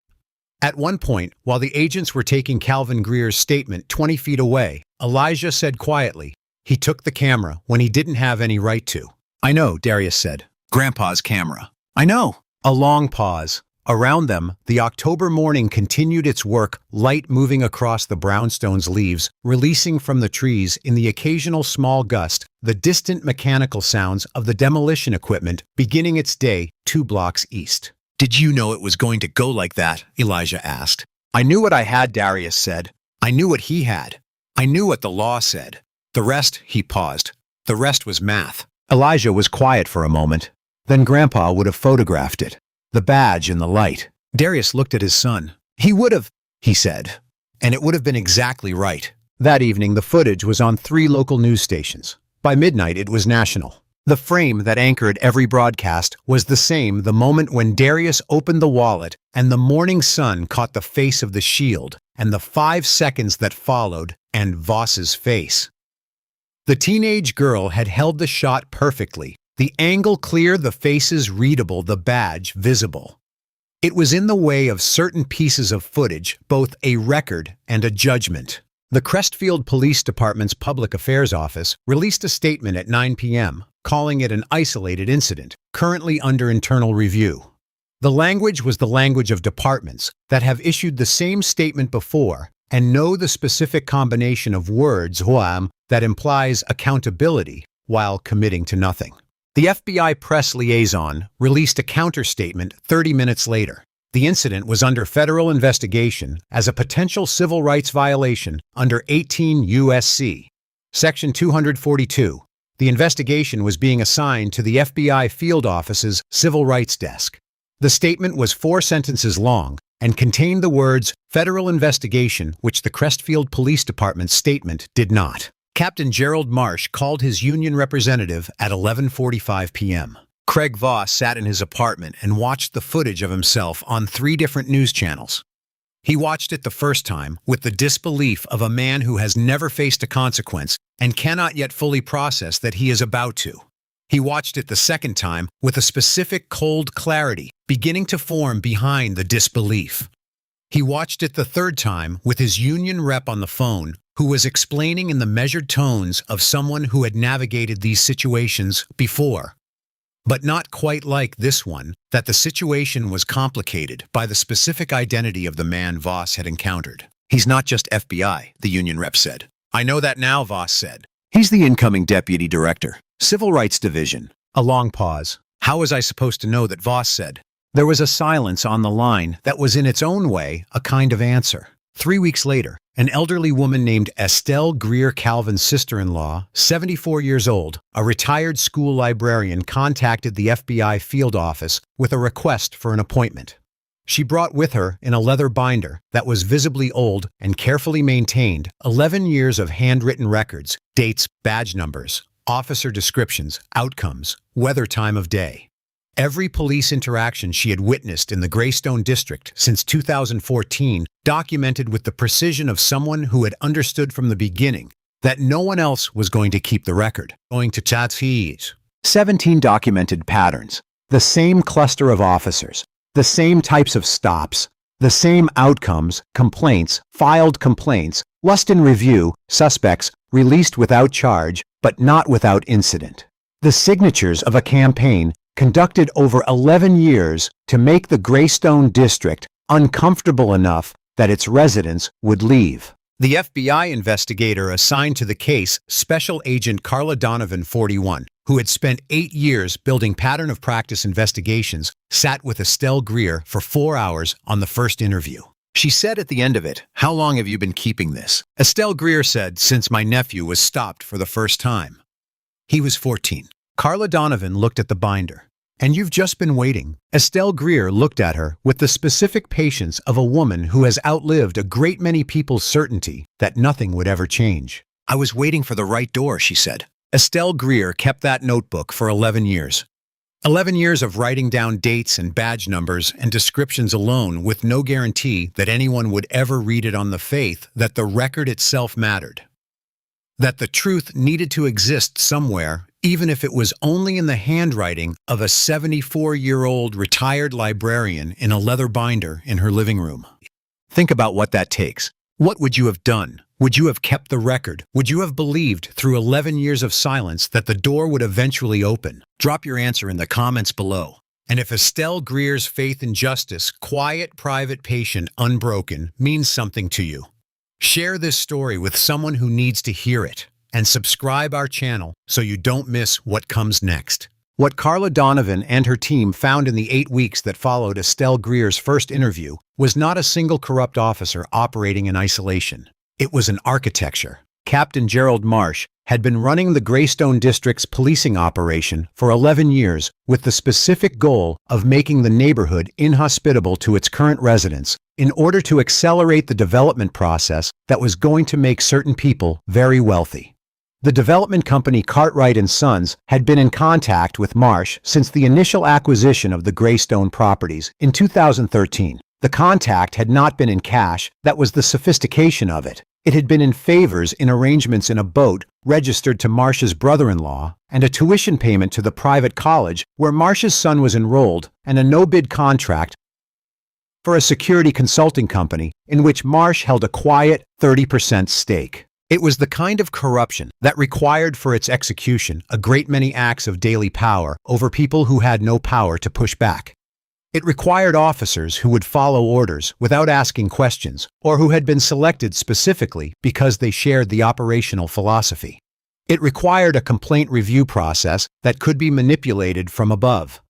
At one point, while the agents were taking Calvin Greer's statement 20 feet away, Elijah said quietly, "He took the camera when he didn't have any right to." "I know," Darius said. "Grandpa's camera." "I know." A long pause. Around them, the October morning continued its work, light moving across the brownstone's leaves, releasing from the trees in the occasional small gust the distant mechanical sounds of the demolition equipment beginning its day 2 blocks east. "Did you know it was going to go like that?" Elijah asked. "I knew what I had," Darius said. "I knew what he had. I knew what the law said. The rest," he paused, "the rest was math." Elijah was quiet for a moment. Then Grandpa would have photographed it. The badge in the light. Darius looked at his son. "He would have," he said. And it would have been exactly right. That evening, the footage was on 3 local news stations. By midnight, it was national. The frame that anchored every broadcast was the same the moment when Darius opened the wallet and the morning sun caught the face of the shield and the 5 seconds that followed and Voss's face. The teenage girl had held the shot perfectly, the angle clear, the faces readable, the badge visible. It was in the way of certain pieces of footage, both a record and a judgment. The Crestfield Police Department's Public Affairs Office released a statement at 9 p.m., calling it an isolated incident, currently under internal review. The language was the language of departments that have issued the same statement before and know the specific combination of words that implies accountability while committing to nothing. The FBI press liaison released a counter-statement 30 minutes later. The incident was under federal investigation as a potential civil rights violation under 18 U.S.C. Section 242. The investigation was being assigned to the FBI field office's Civil Rights Desk. The statement was 4 sentences long and contained the words federal investigation, which the Crestfield Police Department's statement did not. Captain Gerald Marsh called his union representative at 11:45 p.m. Craig Voss sat in his apartment and watched the footage of himself on 3 different news channels. He watched it the first time with the disbelief of a man who has never faced a consequence and cannot yet fully process that he is about to. He watched it the second time with a specific cold clarity beginning to form behind the disbelief. He watched it the third time with his union rep on the phone, who was explaining in the measured tones of someone who had navigated these situations before. But not quite like this one, that the situation was complicated by the specific identity of the man Voss had encountered. He's not just FBI, the union rep said. I know that now, Voss said. He's the incoming deputy director, Civil Rights Division. A long pause. How was I supposed to know that, Voss said? There was a silence on the line that was in its own way a kind of answer. 3 weeks later, an elderly woman named Estelle Greer Calvin's sister-in-law, 74 years old, a retired school librarian, contacted the FBI field office with a request for an appointment. She brought with her, in a leather binder that was visibly old and carefully maintained, 11 years of handwritten records, dates, badge numbers, officer descriptions, outcomes, weather, time of day. Every police interaction she had witnessed in the Greystone District since 2014 documented with the precision of someone who had understood from the beginning that no one else was going to keep the record. 17 documented patterns, the same cluster of officers, the same types of stops, the same outcomes, complaints, filed complaints, lust in review, suspects released without charge but not without incident. The signatures of a campaign conducted over 11 years to make the Greystone District uncomfortable enough that its residents would leave. The FBI investigator assigned to the case, Special Agent Carla Donovan, 41, who had spent 8 years building pattern of practice investigations, sat with Estelle Greer for 4 hours on the first interview. She said at the end of it, "How long have you been keeping this?" Estelle Greer said, "Since my nephew was stopped for the first time." He was 14. Carla Donovan looked at the binder. "And you've just been waiting." Estelle Greer looked at her with the specific patience of a woman who has outlived a great many people's certainty that nothing would ever change. "I was waiting for the right door," she said. Estelle Greer kept that notebook for 11 years. 11 years of writing down dates and badge numbers and descriptions alone with no guarantee that anyone would ever read it on the faith that the record itself mattered. That the truth needed to exist somewhere, even if it was only in the handwriting of a 74-year-old retired librarian in a leather binder in her living room. Think about what that takes. What would you have done? Would you have kept the record? Would you have believed through 11 years of silence that the door would eventually open? Drop your answer in the comments below. And if Estelle Greer's faith in justice, quiet, private, patient, unbroken, means something to you, share this story with someone who needs to hear it. And subscribe our channel so you don't miss what comes next. What Carla Donovan and her team found in the 8 weeks that followed Estelle Greer's first interview was not a single corrupt officer operating in isolation. It was an architecture. Captain Gerald Marsh had been running the Greystone District's policing operation for 11 years with the specific goal of making the neighborhood inhospitable to its current residents, in order to accelerate the development process that was going to make certain people very wealthy. The development company Cartwright and Sons had been in contact with Marsh since the initial acquisition of the Greystone properties in 2013. The contact had not been in cash, that was the sophistication of it. It had been in favors in arrangements in a boat registered to Marsh's brother-in-law and a tuition payment to the private college where Marsh's son was enrolled and a no-bid contract for a security consulting company in which Marsh held a quiet 30% stake. It was the kind of corruption that required for its execution a great many acts of daily power over people who had no power to push back. It required officers who would follow orders without asking questions or who had been selected specifically because they shared the operational philosophy. It required a complaint review process that could be manipulated from above.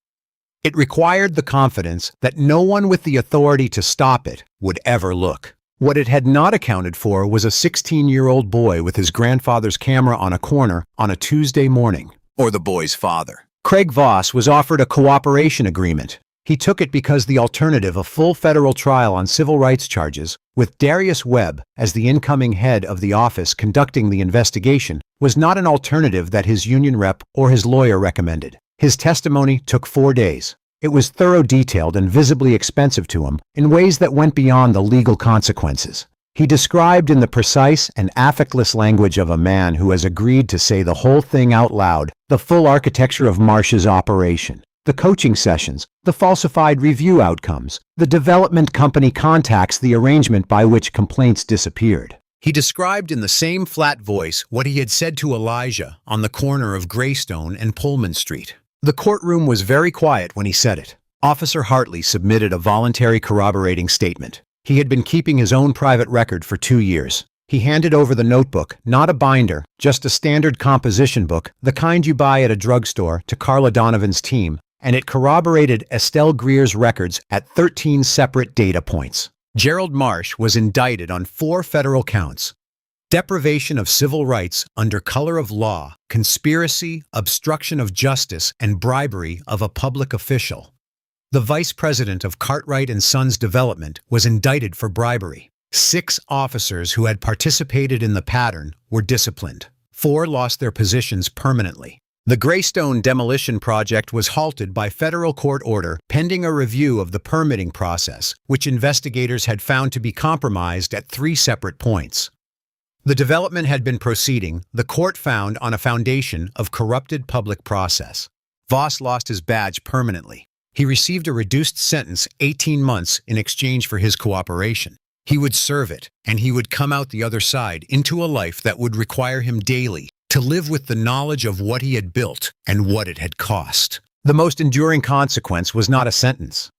It required the confidence that no one with the authority to stop it would ever look. What it had not accounted for was a 16-year-old boy with his grandfather's camera on a corner on a Tuesday morning, or the boy's father. Craig Voss was offered a cooperation agreement. He took it because the alternative, a full federal trial on civil rights charges, with Darius Webb as the incoming head of the office conducting the investigation, was not an alternative that his union rep or his lawyer recommended. His testimony took 4 days. It was thorough, detailed, and visibly expensive to him in ways that went beyond the legal consequences. He described in the precise and affectless language of a man who has agreed to say the whole thing out loud, the full architecture of Marsh's operation, the coaching sessions, the falsified review outcomes, the development company contacts, the arrangement by which complaints disappeared. He described in the same flat voice what he had said to Elijah on the corner of Greystone and Pullman Street. The courtroom was very quiet when he said it. Officer Hartley submitted a voluntary corroborating statement. He had been keeping his own private record for 2 years. He handed over the notebook, not a binder, just a standard composition book, the kind you buy at a drugstore, to Carla Donovan's team, and it corroborated Estelle Greer's records at 13 separate data points. Gerald Marsh was indicted on 4 federal counts: deprivation of civil rights under color of law, conspiracy, obstruction of justice, and bribery of a public official. The vice president of Cartwright and Sons Development was indicted for bribery. 6 officers who had participated in the pattern were disciplined. 4 lost their positions permanently. The Greystone demolition project was halted by federal court order pending a review of the permitting process, which investigators had found to be compromised at 3 separate points. The development had been proceeding, the court found, on a foundation of corrupted public process. Voss lost his badge permanently. He received a reduced sentence, 18 months, in exchange for his cooperation. He would serve it, and he would come out the other side into a life that would require him daily to live with the knowledge of what he had built and what it had cost. The most enduring consequence was not a sentence.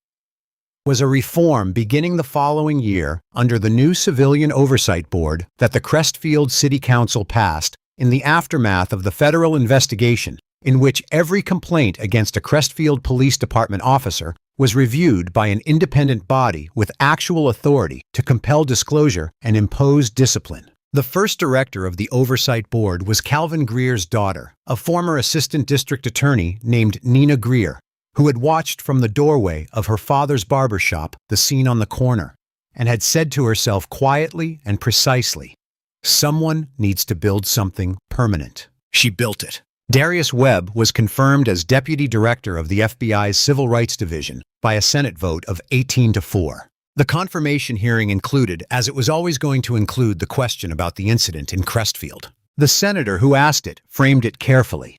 Was a reform beginning the following year under the new Civilian Oversight Board that the Crestfield City Council passed in the aftermath of the federal investigation, in which every complaint against a Crestfield Police Department officer was reviewed by an independent body with actual authority to compel disclosure and impose discipline. The first director of the Oversight Board was Calvin Greer's daughter, a former assistant district attorney named Nina Greer, who had watched from the doorway of her father's barber shop the scene on the corner, and had said to herself quietly and precisely, "Someone needs to build something permanent." She built it. Darius Webb was confirmed as deputy director of the FBI's Civil Rights Division by a Senate vote of 18-4. The confirmation hearing included, as it was always going to include, the question about the incident in Crestfield. The senator who asked it framed it carefully.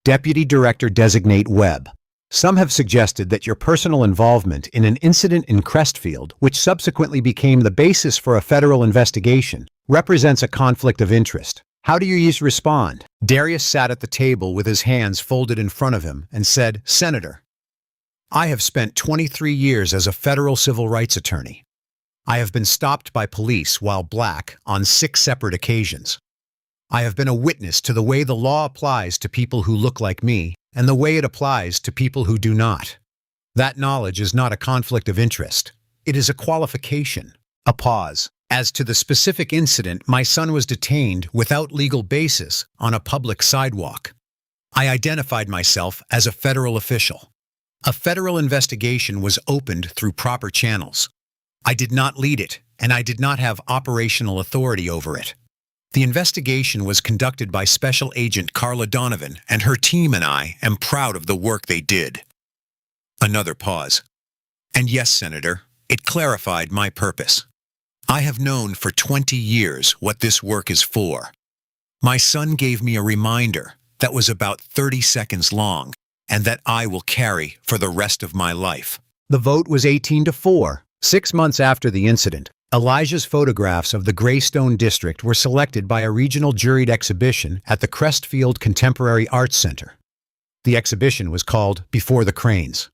Deputy Director Designate Webb. Some have suggested that your personal involvement in an incident in Crestfield, which subsequently became the basis for a federal investigation, represents a conflict of interest. How do you respond? Darius sat at the table with his hands folded in front of him and said, "Senator, I have spent 23 years as a federal civil rights attorney. I have been stopped by police while black on 6 separate occasions. I have been a witness to the way the law applies to people who look like me and the way it applies to people who do not. That knowledge is not a conflict of interest. It is a qualification." A pause. As to the specific incident, my son was detained without legal basis on a public sidewalk. I identified myself as a federal official. A federal investigation was opened through proper channels. I did not lead it, and I did not have operational authority over it. The investigation was conducted by Special Agent Carla Donovan, and her team and I am proud of the work they did. Another pause. And yes, Senator, it clarified my purpose. I have known for 20 years what this work is for. My son gave me a reminder that was about 30 seconds long, and that I will carry for the rest of my life. The vote was 18-4. 6 months after the incident, Elijah's photographs of the Greystone District were selected by a regional juried exhibition at the Crestfield Contemporary Arts Center. The exhibition was called Before the Cranes,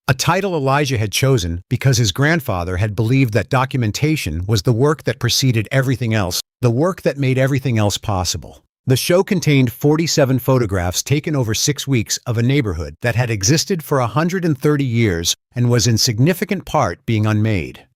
a title Elijah had chosen because his grandfather had believed that documentation was the work that preceded everything else, the work that made everything else possible. The show contained 47 photographs taken over 6 weeks of a neighborhood that had existed for 130 years and was in significant part being unmade.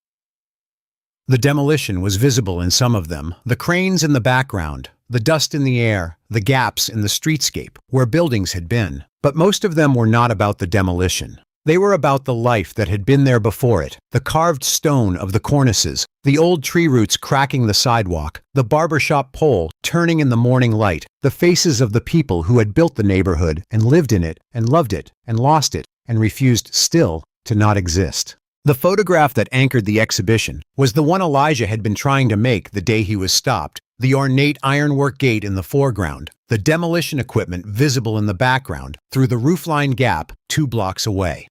The demolition was visible in some of them, the cranes in the background, the dust in the air, the gaps in the streetscape where buildings had been. But most of them were not about the demolition. They were about the life that had been there before it, the carved stone of the cornices, the old tree roots cracking the sidewalk, the barbershop pole turning in the morning light, the faces of the people who had built the neighborhood and lived in it and loved it and lost it and refused still to not exist. The photograph that anchored the exhibition was the one Elijah had been trying to make the day he was stopped, the ornate ironwork gate in the foreground, the demolition equipment visible in the background through the roofline gap 2 blocks away.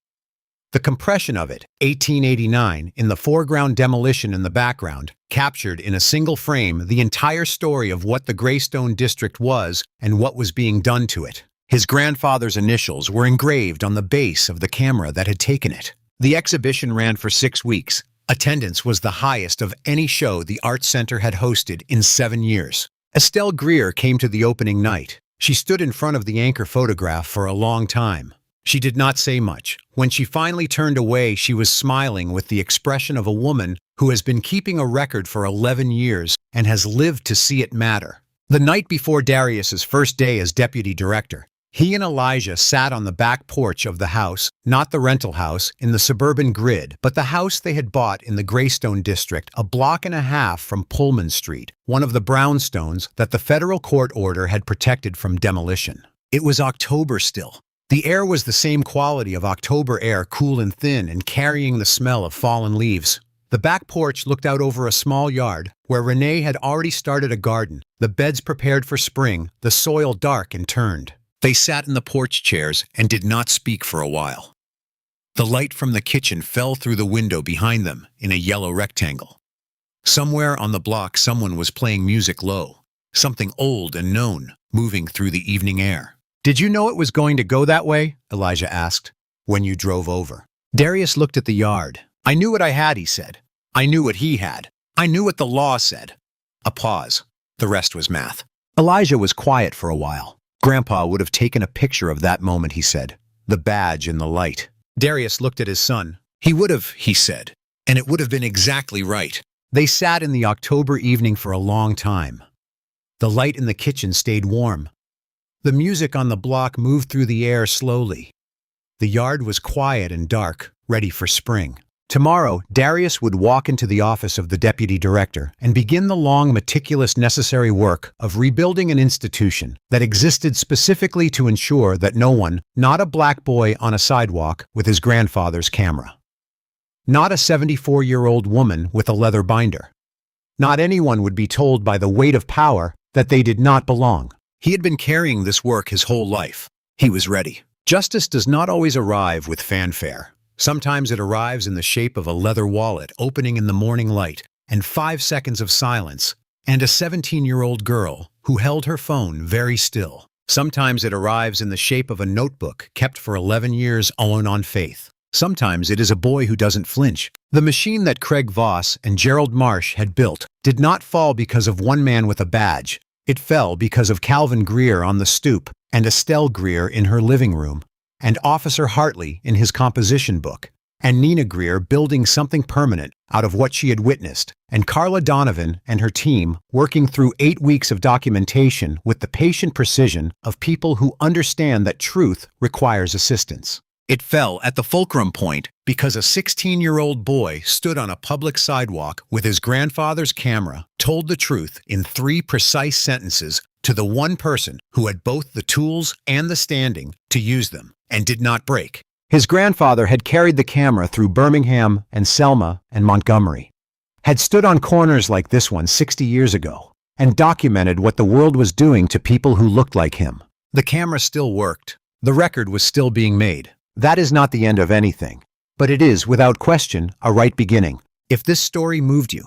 The compression of it, 1889, in the foreground, demolition in the background, captured in a single frame the entire story of what the Greystone District was and what was being done to it. His grandfather's initials were engraved on the base of the camera that had taken it. The exhibition ran for 6 weeks. Attendance was the highest of any show the Arts Center had hosted in 7 years. Estelle Greer came to the opening night. She stood in front of the anchor photograph for a long time. She did not say much. When she finally turned away, she was smiling with the expression of a woman who has been keeping a record for 11 years and has lived to see it matter. The night before Darius's first day as deputy director, he and Elijah sat on the back porch of the house, not the rental house in the suburban grid, but the house they had bought in the Greystone District, a block and a half from Pullman Street, one of the brownstones that the federal court order had protected from demolition. It was October still. The air was the same quality of October air, cool and thin and carrying the smell of fallen leaves. The back porch looked out over a small yard where Renee had already started a garden, the beds prepared for spring, the soil dark and turned. They sat in the porch chairs and did not speak for a while. The light from the kitchen fell through the window behind them in a yellow rectangle. Somewhere on the block someone was playing music low, something old and known, moving through the evening air. "Did you know it was going to go that way?" Elijah asked, "when you drove over." Darius looked at the yard. "I knew what I had," he said. "I knew what he had. I knew what the law said." A pause. The rest was math. Elijah was quiet for a while. "Grandpa would have taken a picture of that moment," he said. "The badge in the light." Darius looked at his son. "He would have," he said, "and it would have been exactly right." They sat in the October evening for a long time. The light in the kitchen stayed warm. The music on the block moved through the air slowly. The yard was quiet and dark, ready for spring. Tomorrow, Darius would walk into the office of the deputy director and begin the long, meticulous, necessary work of rebuilding an institution that existed specifically to ensure that no one, not a black boy on a sidewalk with his grandfather's camera, not a 74-year-old woman with a leather binder, not anyone would be told by the weight of power that they did not belong. He had been carrying this work his whole life. He was ready. Justice does not always arrive with fanfare. Sometimes it arrives in the shape of a leather wallet opening in the morning light, and 5 seconds of silence, and a 17-year-old girl who held her phone very still. Sometimes it arrives in the shape of a notebook kept for 11 years alone on faith. Sometimes it is a boy who doesn't flinch. The machine that Craig Voss and Gerald Marsh had built did not fall because of one man with a badge. It fell because of Calvin Greer on the stoop, and Estelle Greer in her living room, and Officer Hartley in his composition book, and Nina Greer building something permanent out of what she had witnessed, and Carla Donovan and her team working through 8 weeks of documentation with the patient precision of people who understand that truth requires assistance. It fell at the fulcrum point because a 16-year-old boy stood on a public sidewalk with his grandfather's camera, told the truth in 3 precise sentences to the one person who had both the tools and the standing to use them, and did not break. His grandfather had carried the camera through Birmingham and Selma and Montgomery, had stood on corners like this one 60 years ago, and documented what the world was doing to people who looked like him. The camera still worked. The record was still being made. That is not the end of anything, but it is, without question, a right beginning. If this story moved you,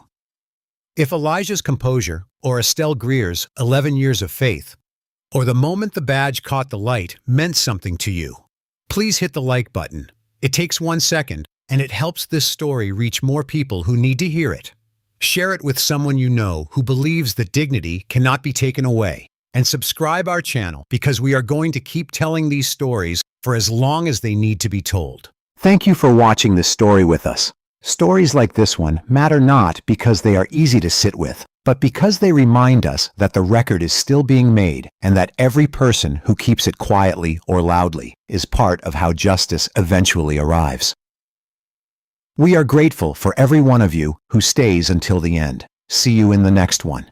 if Elijah's composure, or Estelle Greer's 11 years of faith, or the moment the badge caught the light meant something to you, please hit the like button. It takes 1 second, and it helps this story reach more people who need to hear it. Share it with someone you know who believes that dignity cannot be taken away. And subscribe our channel because we are going to keep telling these stories for as long as they need to be told. Thank you for watching this story with us. Stories like this one matter not because they are easy to sit with, but because they remind us that the record is still being made and that every person who keeps it quietly or loudly is part of how justice eventually arrives. We are grateful for every one of you who stays until the end. See you in the next one.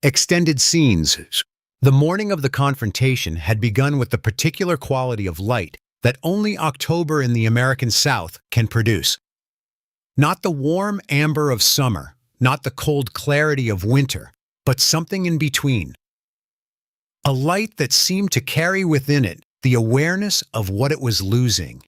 Extended scenes. The morning of the confrontation had begun with the particular quality of light that only October in the American South can produce. Not the warm amber of summer, not the cold clarity of winter, but something in between. A light that seemed to carry within it the awareness of what it was losing.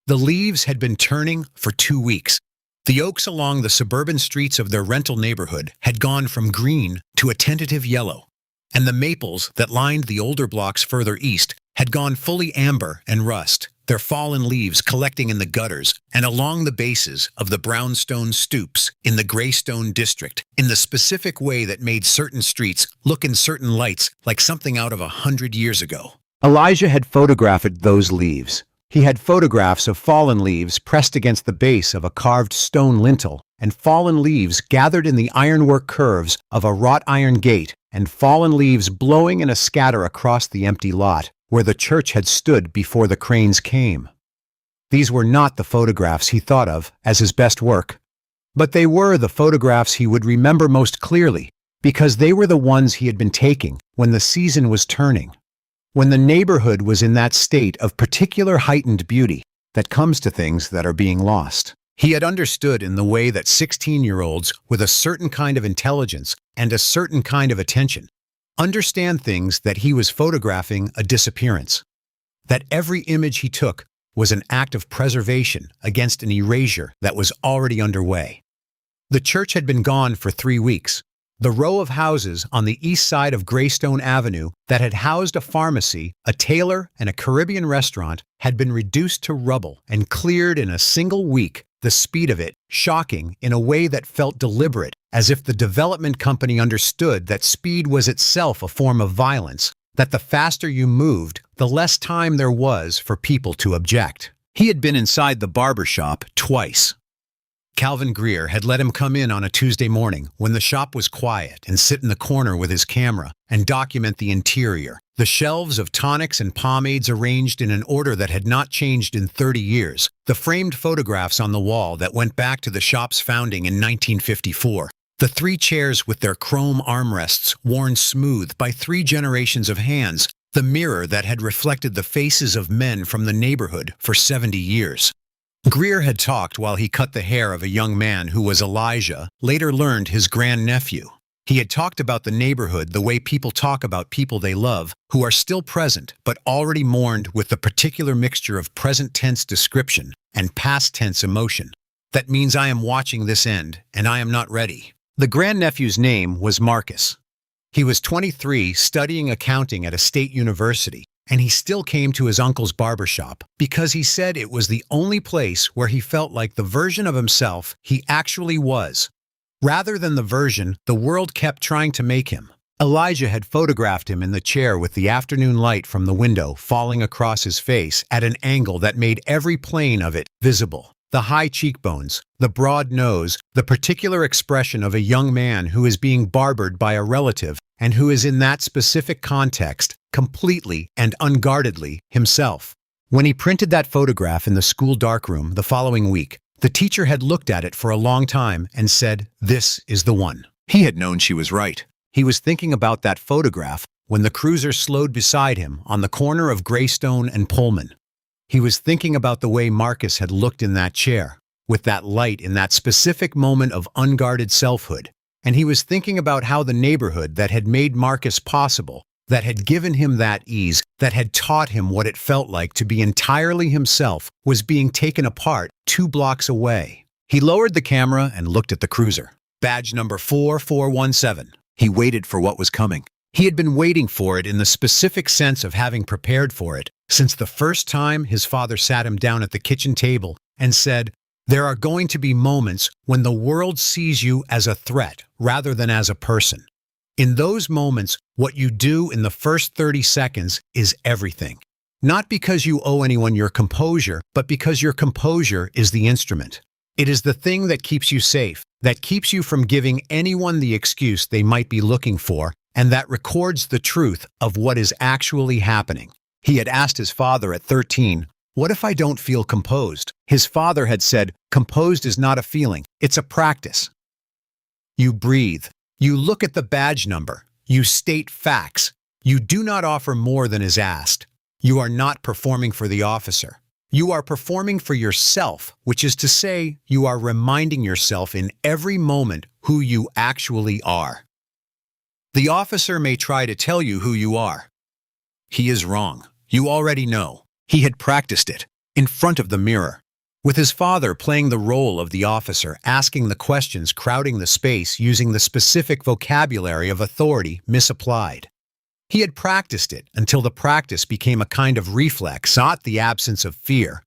The leaves had been turning for 2 weeks. The oaks along the suburban streets of their rental neighborhood had gone from green to a tentative yellow, and the maples that lined the older blocks further east had gone fully amber and rust, their fallen leaves collecting in the gutters and along the bases of the brownstone stoops in the Greystone district in the specific way that made certain streets look in certain lights like something out of 100 years ago. Elijah had photographed those leaves. He had photographs of fallen leaves pressed against the base of a carved stone lintel, and fallen leaves gathered in the ironwork curves of a wrought iron gate, and fallen leaves blowing in a scatter across the empty lot where the church had stood before the cranes came. These were not the photographs he thought of as his best work, but they were the photographs he would remember most clearly, because they were the ones he had been taking when the season was turning, when the neighborhood was in that state of particular heightened beauty that comes to things that are being lost. He had understood in the way that 16-year-olds with a certain kind of intelligence and a certain kind of attention understand things that he was photographing a disappearance, that every image he took was an act of preservation against an erasure that was already underway. The church had been gone for 3 weeks. The row of houses on the east side of Greystone Avenue that had housed a pharmacy, a tailor, and a Caribbean restaurant had been reduced to rubble and cleared in a single week, the speed of it shocking in a way that felt deliberate, as if the development company understood that speed was itself a form of violence, that the faster you moved, the less time there was for people to object. He had been inside the barber shop twice. Calvin Greer had let him come in on a Tuesday morning when the shop was quiet and sit in the corner with his camera and document the interior, the shelves of tonics and pomades arranged in an order that had not changed in 30 years, the framed photographs on the wall that went back to the shop's founding in 1954, the 3 chairs with their chrome armrests worn smooth by 3 generations of hands, the mirror that had reflected the faces of men from the neighborhood for 70 years. Greer had talked while he cut the hair of a young man who was Elijah, later learned his grandnephew. He had talked about the neighborhood the way people talk about people they love, who are still present but already mourned with the particular mixture of present tense description and past tense emotion. That means I am watching this end, and I am not ready. The grandnephew's name was Marcus. He was 23, studying accounting at a state university, and he still came to his uncle's barbershop because he said it was the only place where he felt like the version of himself he actually was, rather than the version the world kept trying to make him. Elijah had photographed him in the chair with the afternoon light from the window falling across his face at an angle that made every plane of it visible. The high cheekbones, the broad nose, the particular expression of a young man who is being barbered by a relative and who is in that specific context completely and unguardedly himself. When he printed that photograph in the school darkroom the following week, the teacher had looked at it for a long time and said, "This is the one." He had known she was right. He was thinking about that photograph when the cruiser slowed beside him on the corner of Greystone and Pullman. He was thinking about the way Marcus had looked in that chair, with that light in that specific moment of unguarded selfhood. And he was thinking about how the neighborhood that had made Marcus possible, that had given him that ease, that had taught him what it felt like to be entirely himself, was being taken apart 2 blocks away. He lowered the camera and looked at the cruiser. Badge number 4417. He waited for what was coming. He had been waiting for it in the specific sense of having prepared for it since the first time his father sat him down at the kitchen table and said, "There are going to be moments when the world sees you as a threat rather than as a person. In those moments, what you do in the first 30 seconds is everything. Not because you owe anyone your composure, but because your composure is the instrument. It is the thing that keeps you safe, that keeps you from giving anyone the excuse they might be looking for, and that records the truth of what is actually happening." He had asked his father at 13, "What if I don't feel composed?" His father had said, "Composed is not a feeling, it's a practice. You breathe. You look at the badge number. You state facts. You do not offer more than is asked. You are not performing for the officer. You are performing for yourself, which is to say, you are reminding yourself in every moment who you actually are. The officer may try to tell you who you are. He is wrong. You already know. He had practiced it, in front of the mirror, with his father playing the role of the officer, asking the questions, crowding the space, using the specific vocabulary of authority misapplied. He had practiced it until the practice became a kind of reflex, not the absence of fear,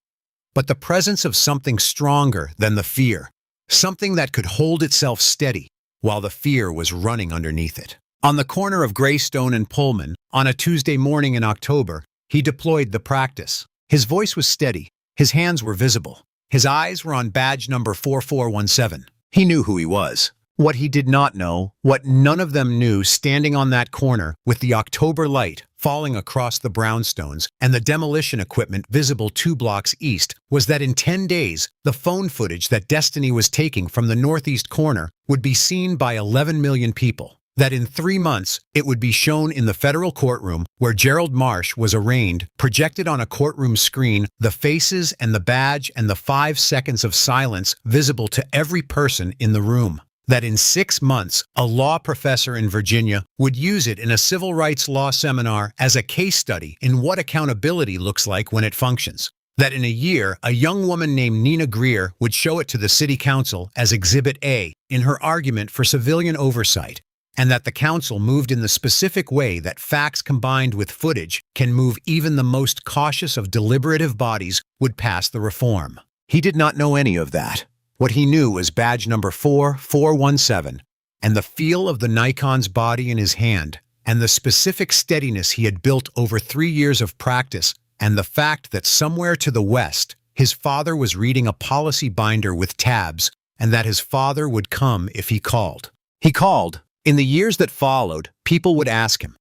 but the presence of something stronger than the fear, something that could hold itself steady while the fear was running underneath it. On the corner of Greystone and Pullman, on a Tuesday morning in October, he deployed the practice. His voice was steady. His hands were visible. His eyes were on badge number 4417. He knew who he was. What he did not know, what none of them knew standing on that corner with the October light falling across the brownstones and the demolition equipment visible 2 blocks east, was that in 10 days, the phone footage that Destiny was taking from the northeast corner would be seen by 11 million people. That in 3 months, it would be shown in the federal courtroom where Gerald Marsh was arraigned, projected on a courtroom screen, the faces and the badge and the 5 seconds of silence visible to every person in the room. That in 6 months, a law professor in Virginia would use it in a civil rights law seminar as a case study in what accountability looks like when it functions. That in a year, a young woman named Nina Greer would show it to the city council as Exhibit A in her argument for civilian oversight, and that the council moved in the specific way that facts combined with footage can move even the most cautious of deliberative bodies would pass the reform. He did not know any of that. What he knew was badge number 4417, and the feel of the Nikon's body in his hand, and the specific steadiness he had built over 3 years of practice, and the fact that somewhere to the west, his father was reading a policy binder with tabs, and that his father would come if he called. He called. In the years that followed, people would ask him.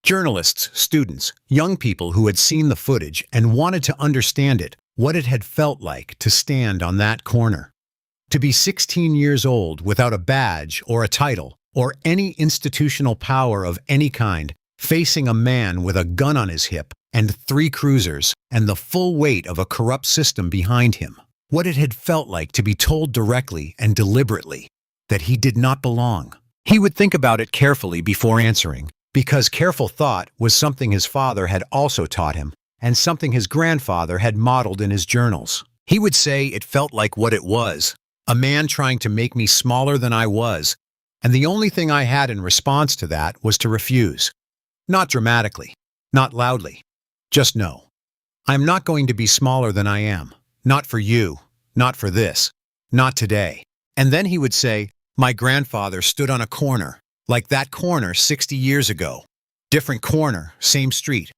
Journalists, students, young people who had seen the footage and wanted to understand it, what it had felt like to stand on that corner. To be 16 years old without a badge or a title or any institutional power of any kind, facing a man with a gun on his hip and 3 cruisers and the full weight of a corrupt system behind him. What it had felt like to be told directly and deliberately that he did not belong. He would think about it carefully before answering, because careful thought was something his father had also taught him and something his grandfather had modeled in his journals. He would say it felt like what it was, a man trying to make me smaller than I was, and the only thing I had in response to that was to refuse. Not dramatically, not loudly, just no. I'm not going to be smaller than I am. Not for you, not for this, not today. And then he would say, my grandfather stood on a corner, like that corner 60 years ago. Different corner, same street.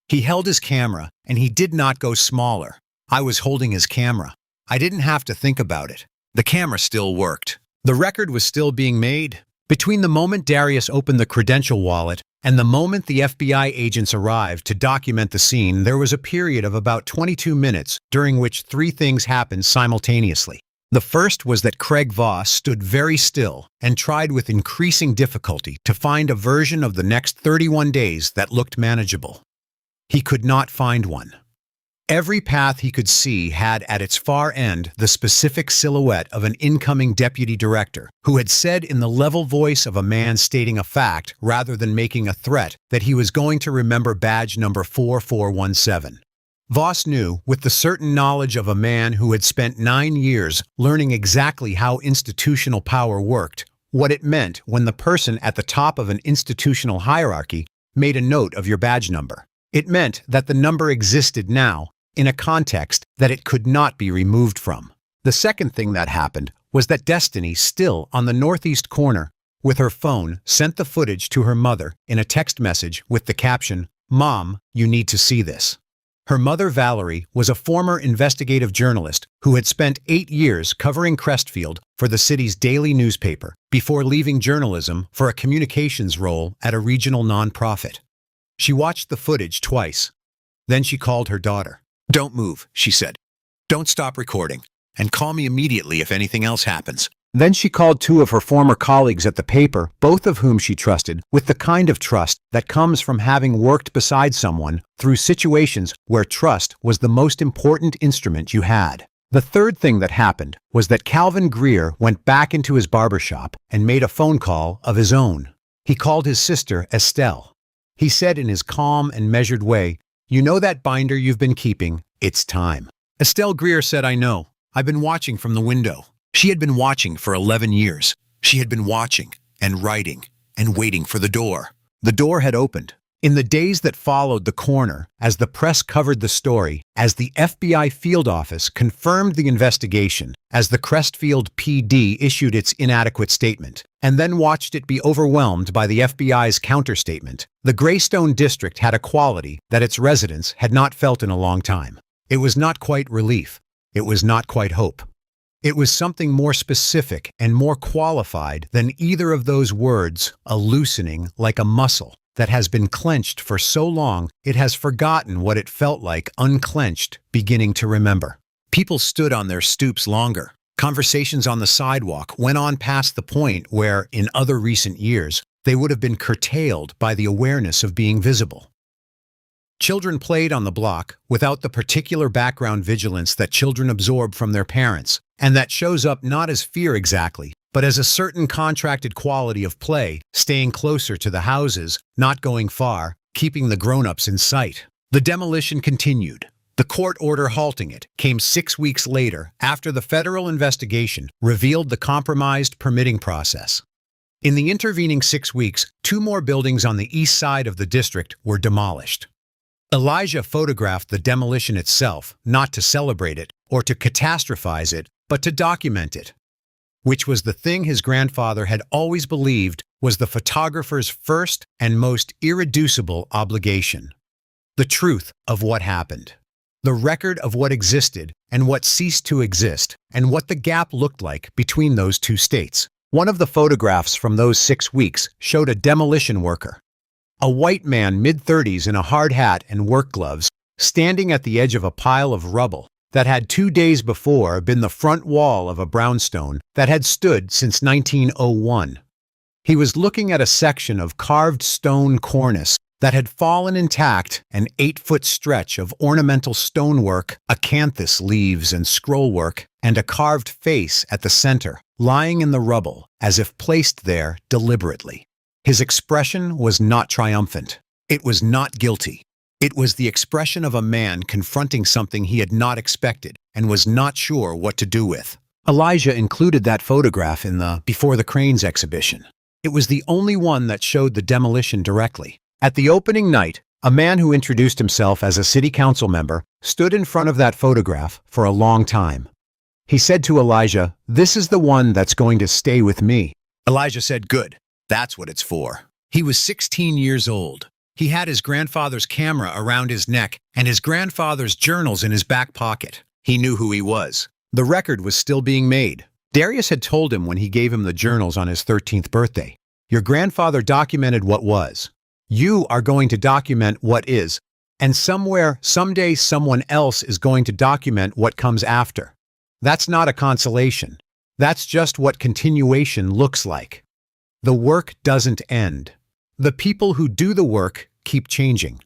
He held his camera, and he did not go smaller. I was holding his camera. I didn't have to think about it. The camera still worked. The record was still being made. Between the moment Darius opened the credential wallet And the moment the FBI agents arrived to document the scene, there was a period of about 22 minutes during which three things happened simultaneously. The first was that Craig Voss stood very still and tried with increasing difficulty to find a version of the next 31 days that looked manageable. He could not find one. Every path he could see had at its far end the specific silhouette of an incoming deputy director who had said in the level voice of a man stating a fact rather than making a threat that he was going to remember badge number 4417. Voss knew, with the certain knowledge of a man who had spent 9 years learning exactly how institutional power worked, what it meant when the person at the top of an institutional hierarchy made a note of your badge number. It meant that the number existed now, in a context that it could not be removed from. The second thing that happened was that Destiny, still on the northeast corner, with her phone, sent the footage to her mother in a text message with the caption, "Mom, you need to see this." Her mother, Valerie, was a former investigative journalist who had spent 8 years covering Crestfield for the city's daily newspaper before leaving journalism for a communications role at a regional nonprofit. She watched the footage twice. Then she called her daughter. "Don't move," she said. "Don't stop recording, and call me immediately if anything else happens." Then she called 2 of her former colleagues at the paper, both of whom she trusted, with the kind of trust that comes from having worked beside someone through situations where trust was the most important instrument you had. The third thing that happened was that Calvin Greer went back into his barbershop and made a phone call of his own. He called his sister, Estelle. He said in his calm and measured way, "You know that binder you've been keeping? It's time." Estelle Greer said, "I know. I've been watching from the window." She had been watching for 11 years. She had been watching and writing and waiting for the door. The door had opened. In the days that followed the coroner, as the press covered the story, as the FBI field office confirmed the investigation, as the Crestfield PD issued its inadequate statement, and then watched it be overwhelmed by the FBI's counterstatement, the Greystone District had a quality that its residents had not felt in a long time. It was not quite relief. It was not quite hope. It was something more specific and more qualified than either of those words, a loosening like a muscle that has been clenched for so long it has forgotten what it felt like unclenched, beginning to remember. People stood on their stoops longer. Conversations on the sidewalk went on past the point where, in other recent years, they would have been curtailed by the awareness of being visible. Children played on the block without the particular background vigilance that children absorb from their parents, and that shows up not as fear exactly, but as a certain contracted quality of play, staying closer to the houses, not going far, keeping the grown-ups in sight. The demolition continued. The court order halting it came 6 weeks later after the federal investigation revealed the compromised permitting process. In the intervening 6 weeks, 2 more buildings on the east side of the district were demolished. Elijah photographed the demolition itself, not to celebrate it or to catastrophize it, but to document it, which was the thing his grandfather had always believed was the photographer's first and most irreducible obligation. The truth of what happened. The record of what existed and what ceased to exist, and what the gap looked like between those 2 states. One of the photographs from those 6 weeks showed a demolition worker, a white man mid-30s in a hard hat and work gloves, standing at the edge of a pile of rubble that had 2 days before been the front wall of a brownstone that had stood since 1901. He was looking at a section of carved stone cornice that had fallen intact, an 8-foot stretch of ornamental stonework, acanthus leaves and scrollwork, and a carved face at the center, lying in the rubble as if placed there deliberately. His expression was not triumphant. It was not guilty. It was the expression of a man confronting something he had not expected and was not sure what to do with. Elijah included that photograph in the Before the Cranes exhibition. It was the only one that showed the demolition directly. At the opening night, a man who introduced himself as a city council member stood in front of that photograph for a long time. He said to Elijah, "This is the one that's going to stay with me." Elijah said, "Good. That's what it's for." He was 16 years old. He had his grandfather's camera around his neck and his grandfather's journals in his back pocket. He knew who he was. The record was still being made. Darius had told him when he gave him the journals on his 13th birthday, "Your grandfather documented what was. You are going to document what is, and somewhere, someday, someone else is going to document what comes after. That's not a consolation. That's just what continuation looks like. The work doesn't end. The people who do the work keep changing.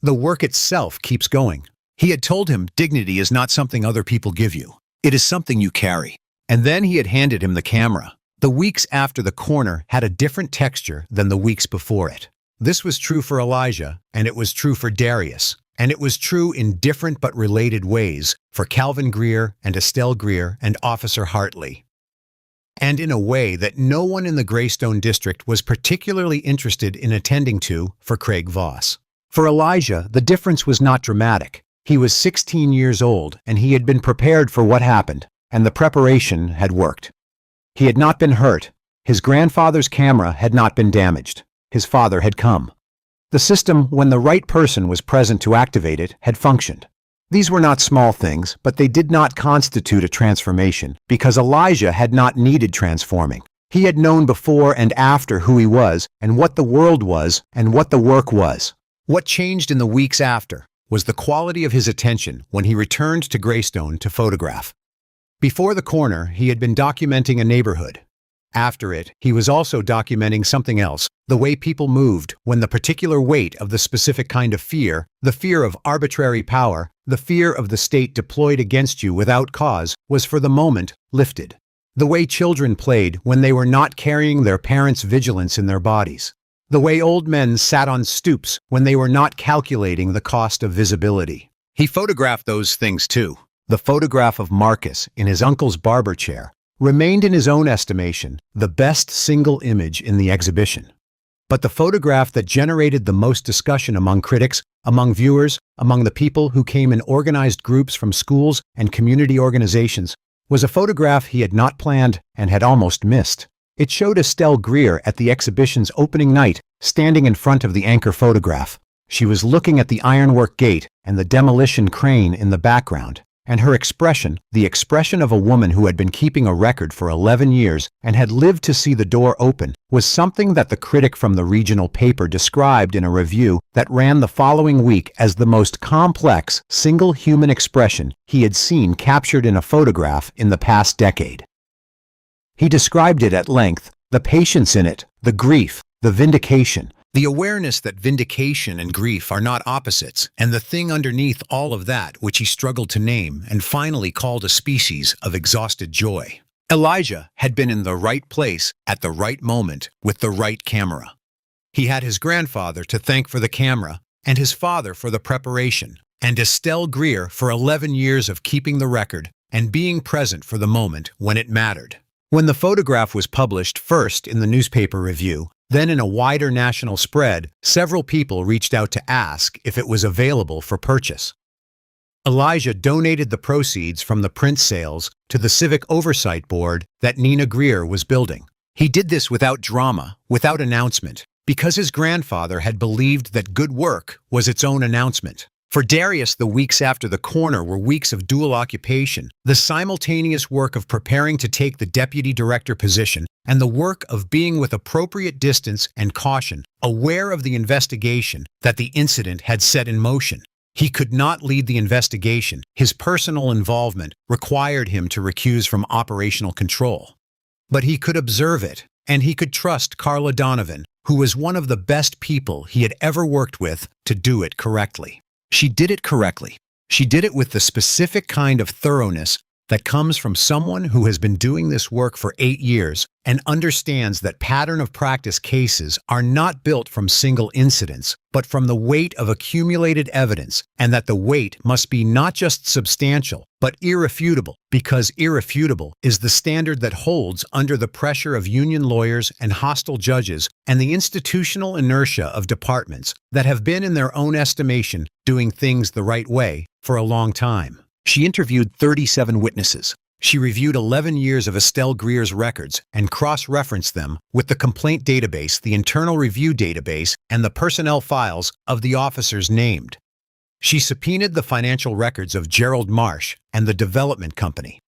The work itself keeps going. He had told him dignity is not something other people give you. It is something you carry. And then he had handed him the camera. The weeks after the corner had a different texture than the weeks before it. This was true for Elijah, and it was true for Darius, and it was true in different but related ways for Calvin Greer and Estelle Greer and Officer Hartley. And in a way that no one in the Greystone district was particularly interested in attending to for Craig Voss. For Elijah, the difference was not dramatic. He was 16 years old, and he had been prepared for what happened, and the preparation had worked. He had not been hurt. His grandfather's camera had not been damaged. His father had come. The system, when the right person was present to activate it, had functioned. These were not small things, but they did not constitute a transformation, because Elijah had not needed transforming. He had known before and after who he was, and what the world was, and what the work was. What changed in the weeks after was the quality of his attention when he returned to Greystone to photograph. Before the corner, he had been documenting a neighborhood. After it, he was also documenting something else, the way people moved when the particular weight of the specific kind of fear, the fear of arbitrary power, the fear of the state deployed against you without cause, was for the moment lifted. The way children played when they were not carrying their parents' vigilance in their bodies. The way old men sat on stoops when they were not calculating the cost of visibility. He photographed those things too. The photograph of Marcus in his uncle's barber chair remained in his own estimation the best single image in the exhibition. But the photograph that generated the most discussion among critics, among viewers, among the people who came in organized groups from schools and community organizations, was a photograph he had not planned and had almost missed. It showed Estelle Greer at the exhibition's opening night, standing in front of the anchor photograph. She was looking at the ironwork gate and the demolition crane in the background. And her expression, the expression of a woman who had been keeping a record for 11 years and had lived to see the door open, was something that the critic from the regional paper described in a review that ran the following week as the most complex, single human expression he had seen captured in a photograph in the past decade. He described it at length, the patience in it, the grief, the vindication, the awareness that vindication and grief are not opposites, and the thing underneath all of that which he struggled to name and finally called a species of exhausted joy. Elijah had been in the right place at the right moment with the right camera. He had his grandfather to thank for the camera, and his father for the preparation, and Estelle Greer for 11 years of keeping the record and being present for the moment when it mattered. When the photograph was published first in the newspaper review, then in a wider national spread, several people reached out to ask if it was available for purchase. Elijah donated the proceeds from the print sales to the Civic Oversight Board that Nina Greer was building. He did this without drama, without announcement, because his grandfather had believed that good work was its own announcement. For Darius, the weeks after the corner were weeks of dual occupation, the simultaneous work of preparing to take the deputy director position and the work of being with appropriate distance and caution, aware of the investigation that the incident had set in motion. He could not lead the investigation. His personal involvement required him to recuse from operational control. But he could observe it, and he could trust Carla Donovan, who was one of the best people he had ever worked with, to do it correctly. She did it correctly. She did it with the specific kind of thoroughness that comes from someone who has been doing this work for 8 years and understands that pattern of practice cases are not built from single incidents, but from the weight of accumulated evidence, and that the weight must be not just substantial, but irrefutable, because irrefutable is the standard that holds under the pressure of union lawyers and hostile judges and the institutional inertia of departments that have been, in their own estimation, doing things the right way for a long time. She interviewed 37 witnesses. She reviewed 11 years of Estelle Greer's records and cross-referenced them with the complaint database, the internal review database, and the personnel files of the officers named. She subpoenaed the financial records of Gerald Marsh and the development company.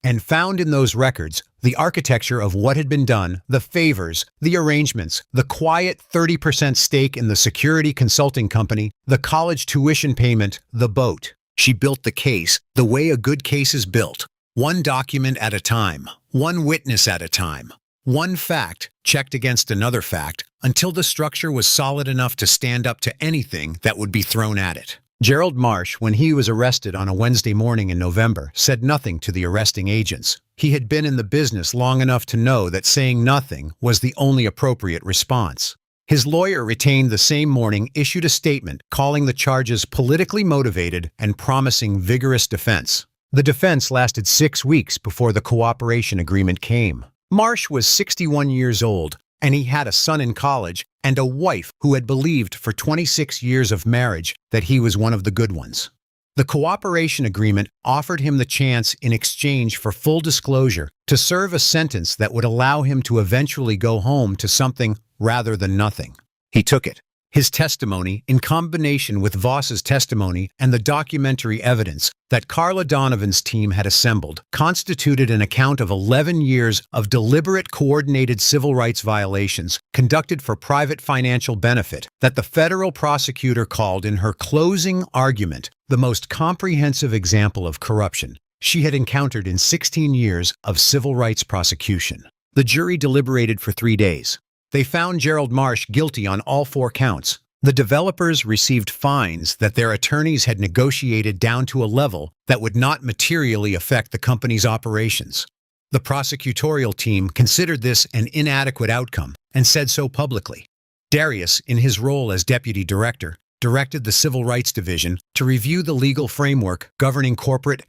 and found in those records the architecture of what had been done, the favors, the arrangements, the quiet 30% stake in the security consulting company, the college tuition payment, the boat. She built the case the way a good case is built, one document at a time, one witness at a time, one fact checked against another fact until the structure was solid enough to stand up to anything that would be thrown at it. Gerald Marsh, when he was arrested on a Wednesday morning in November, said nothing to the arresting agents. He had been in the business long enough to know that saying nothing was the only appropriate response. His lawyer, retained the same morning, issued a statement calling the charges politically motivated and promising vigorous defense. The defense lasted 6 weeks before the cooperation agreement came. Marsh was 61 years old, and he had a son in college and a wife who had believed for 26 years of marriage that he was one of the good ones. The cooperation agreement offered him the chance, in exchange for full disclosure, to serve a sentence that would allow him to eventually go home to something rather than nothing. He took it. His testimony, in combination with Voss's testimony and the documentary evidence that Carla Donovan's team had assembled, constituted an account of 11 years of deliberate, coordinated civil rights violations conducted for private financial benefit that the federal prosecutor called in her closing argument the most comprehensive example of corruption she had encountered in 16 years of civil rights prosecution. The jury deliberated for 3 days. They found Gerald Marsh guilty on all 4 counts. The developers received fines that their attorneys had negotiated down to a level that would not materially affect the company's operations. The prosecutorial team considered this an inadequate outcome and said so publicly. Darius, in his role as deputy director, directed the Civil Rights Division to review the legal framework governing corporate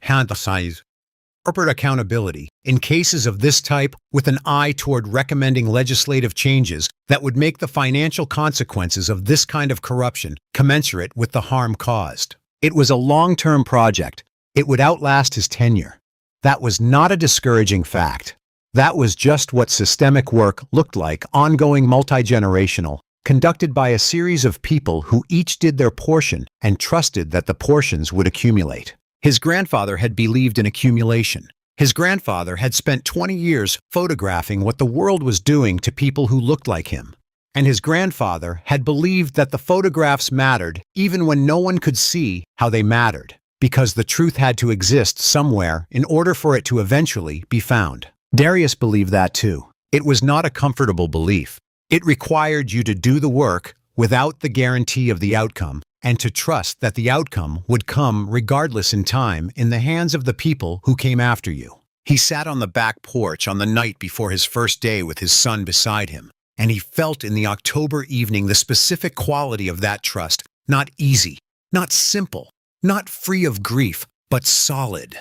accountability in cases of this type, with an eye toward recommending legislative changes that would make the financial consequences of this kind of corruption commensurate with the harm caused. It was a long-term project. It would outlast his tenure. That was not a discouraging fact. That was just what systemic work looked like, ongoing, multi-generational, conducted by a series of people who each did their portion and trusted that the portions would accumulate. His grandfather had believed in accumulation. His grandfather had spent 20 years photographing what the world was doing to people who looked like him. And his grandfather had believed that the photographs mattered even when no one could see how they mattered, because the truth had to exist somewhere in order for it to eventually be found. Darius believed that too. It was not a comfortable belief. It required you to do the work without the guarantee of the outcome, and to trust that the outcome would come regardless in time in the hands of the people who came after you. He sat on the back porch on the night before his first day with his son beside him, and he felt in the October evening the specific quality of that trust, not easy, not simple, not free of grief, but solid.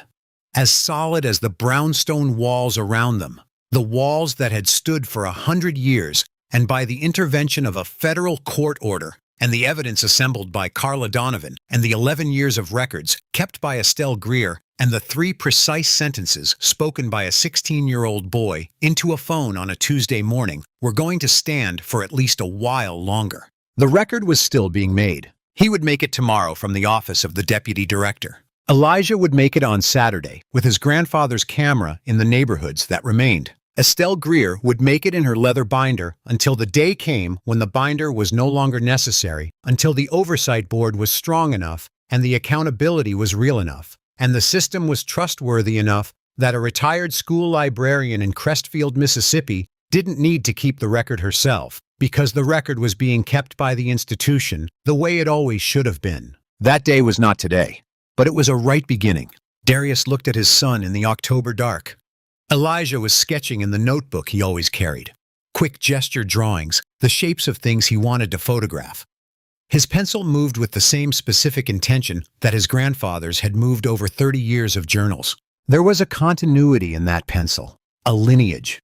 As solid as the brownstone walls around them, the walls that had stood for 100 years, and by the intervention of a federal court order, and the evidence assembled by Carla Donovan, and the 11 years of records kept by Estelle Greer, and the 3 precise sentences spoken by a 16-year-old boy into a phone on a Tuesday morning, were going to stand for at least a while longer. The record was still being made. He would make it tomorrow from the office of the deputy director. Elijah would make it on Saturday with his grandfather's camera in the neighborhoods that remained. Estelle Greer would make it in her leather binder until the day came when the binder was no longer necessary, until the oversight board was strong enough and the accountability was real enough, and the system was trustworthy enough that a retired school librarian in Crestfield, Mississippi, didn't need to keep the record herself, because the record was being kept by the institution the way it always should have been. That day was not today, but it was a right beginning. Darius looked at his son in the October dark. Elijah was sketching in the notebook he always carried. Quick gesture drawings, the shapes of things he wanted to photograph. His pencil moved with the same specific intention that his grandfather's had moved over 30 years of journals. There was a continuity in that pencil, a lineage.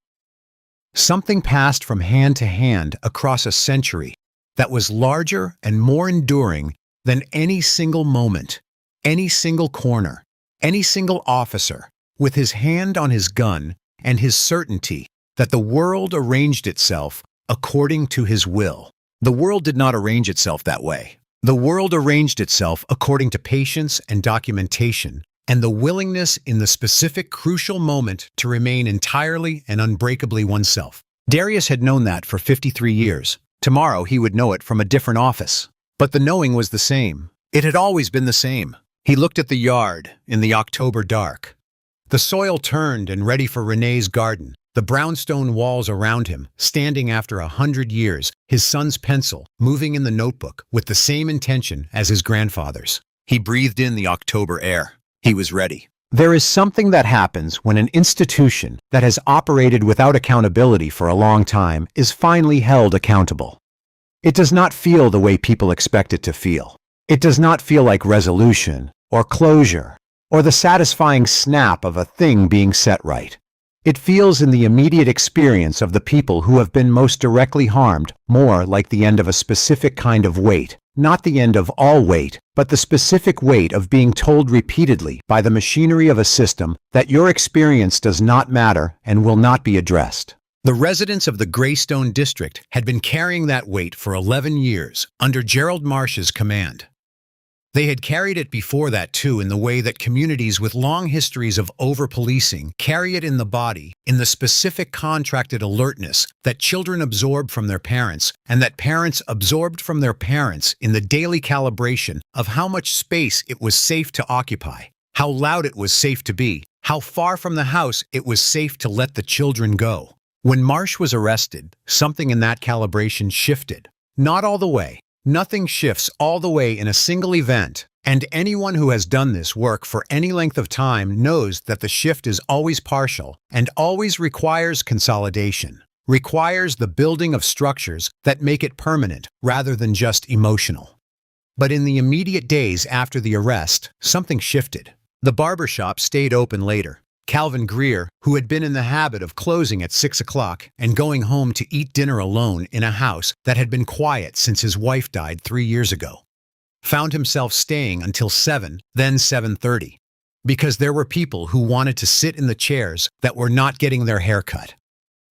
Something passed from hand to hand across a century that was larger and more enduring than any single moment, any single corner, any single officer, with his hand on his gun and his certainty that the world arranged itself according to his will. The world did not arrange itself that way. The world arranged itself according to patience and documentation and the willingness in the specific crucial moment to remain entirely and unbreakably oneself. Darius had known that for 53 years. Tomorrow he would know it from a different office. But the knowing was the same. It had always been the same. He looked at the yard in the October dark. The soil turned and ready for Renee's garden, the brownstone walls around him, standing after 100 years, his son's pencil moving in the notebook with the same intention as his grandfather's. He breathed in the October air. He was ready. There is something that happens when an institution that has operated without accountability for a long time is finally held accountable. It does not feel the way people expect it to feel. It does not feel like resolution or closure or the satisfying snap of a thing being set right. It feels in the immediate experience of the people who have been most directly harmed more like the end of a specific kind of weight, not the end of all weight, but the specific weight of being told repeatedly by the machinery of a system that your experience does not matter and will not be addressed. The residents of the Greystone District had been carrying that weight for 11 years under Gerald Marsh's command. They had carried it before that too in the way that communities with long histories of over-policing carry it in the body, in the specific contracted alertness that children absorb from their parents and that parents absorbed from their parents in the daily calibration of how much space it was safe to occupy, how loud it was safe to be, how far from the house it was safe to let the children go. When Marsh was arrested, something in that calibration shifted. Not all the way. Nothing shifts all the way in a single event, and anyone who has done this work for any length of time knows that the shift is always partial and always requires consolidation, requires the building of structures that make it permanent rather than just emotional. But in the immediate days after the arrest, something shifted. The barbershop stayed open later. Calvin Greer, who had been in the habit of closing at 6 o'clock and going home to eat dinner alone in a house that had been quiet since his wife died 3 years ago, found himself staying until 7, then 7:30, because there were people who wanted to sit in the chairs that were not getting their hair cut.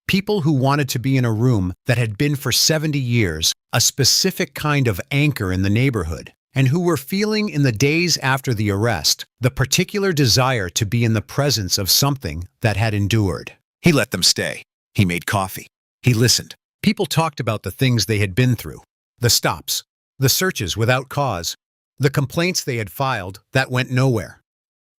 People who wanted to be in a room that had been for 70 years a specific kind of anchor in the neighborhood, and who were feeling in the days after the arrest the particular desire to be in the presence of something that had endured. He let them stay. He made coffee. He listened. People talked about the things they had been through, the stops, the searches without cause, the complaints they had filed that went nowhere,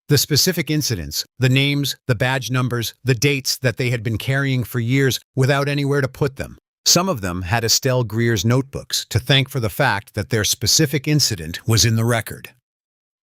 the specific incidents, the names, the badge numbers, the dates that they had been carrying for years without anywhere to put them. Some of them had Estelle Greer's notebooks to thank for the fact that their specific incident was in the record.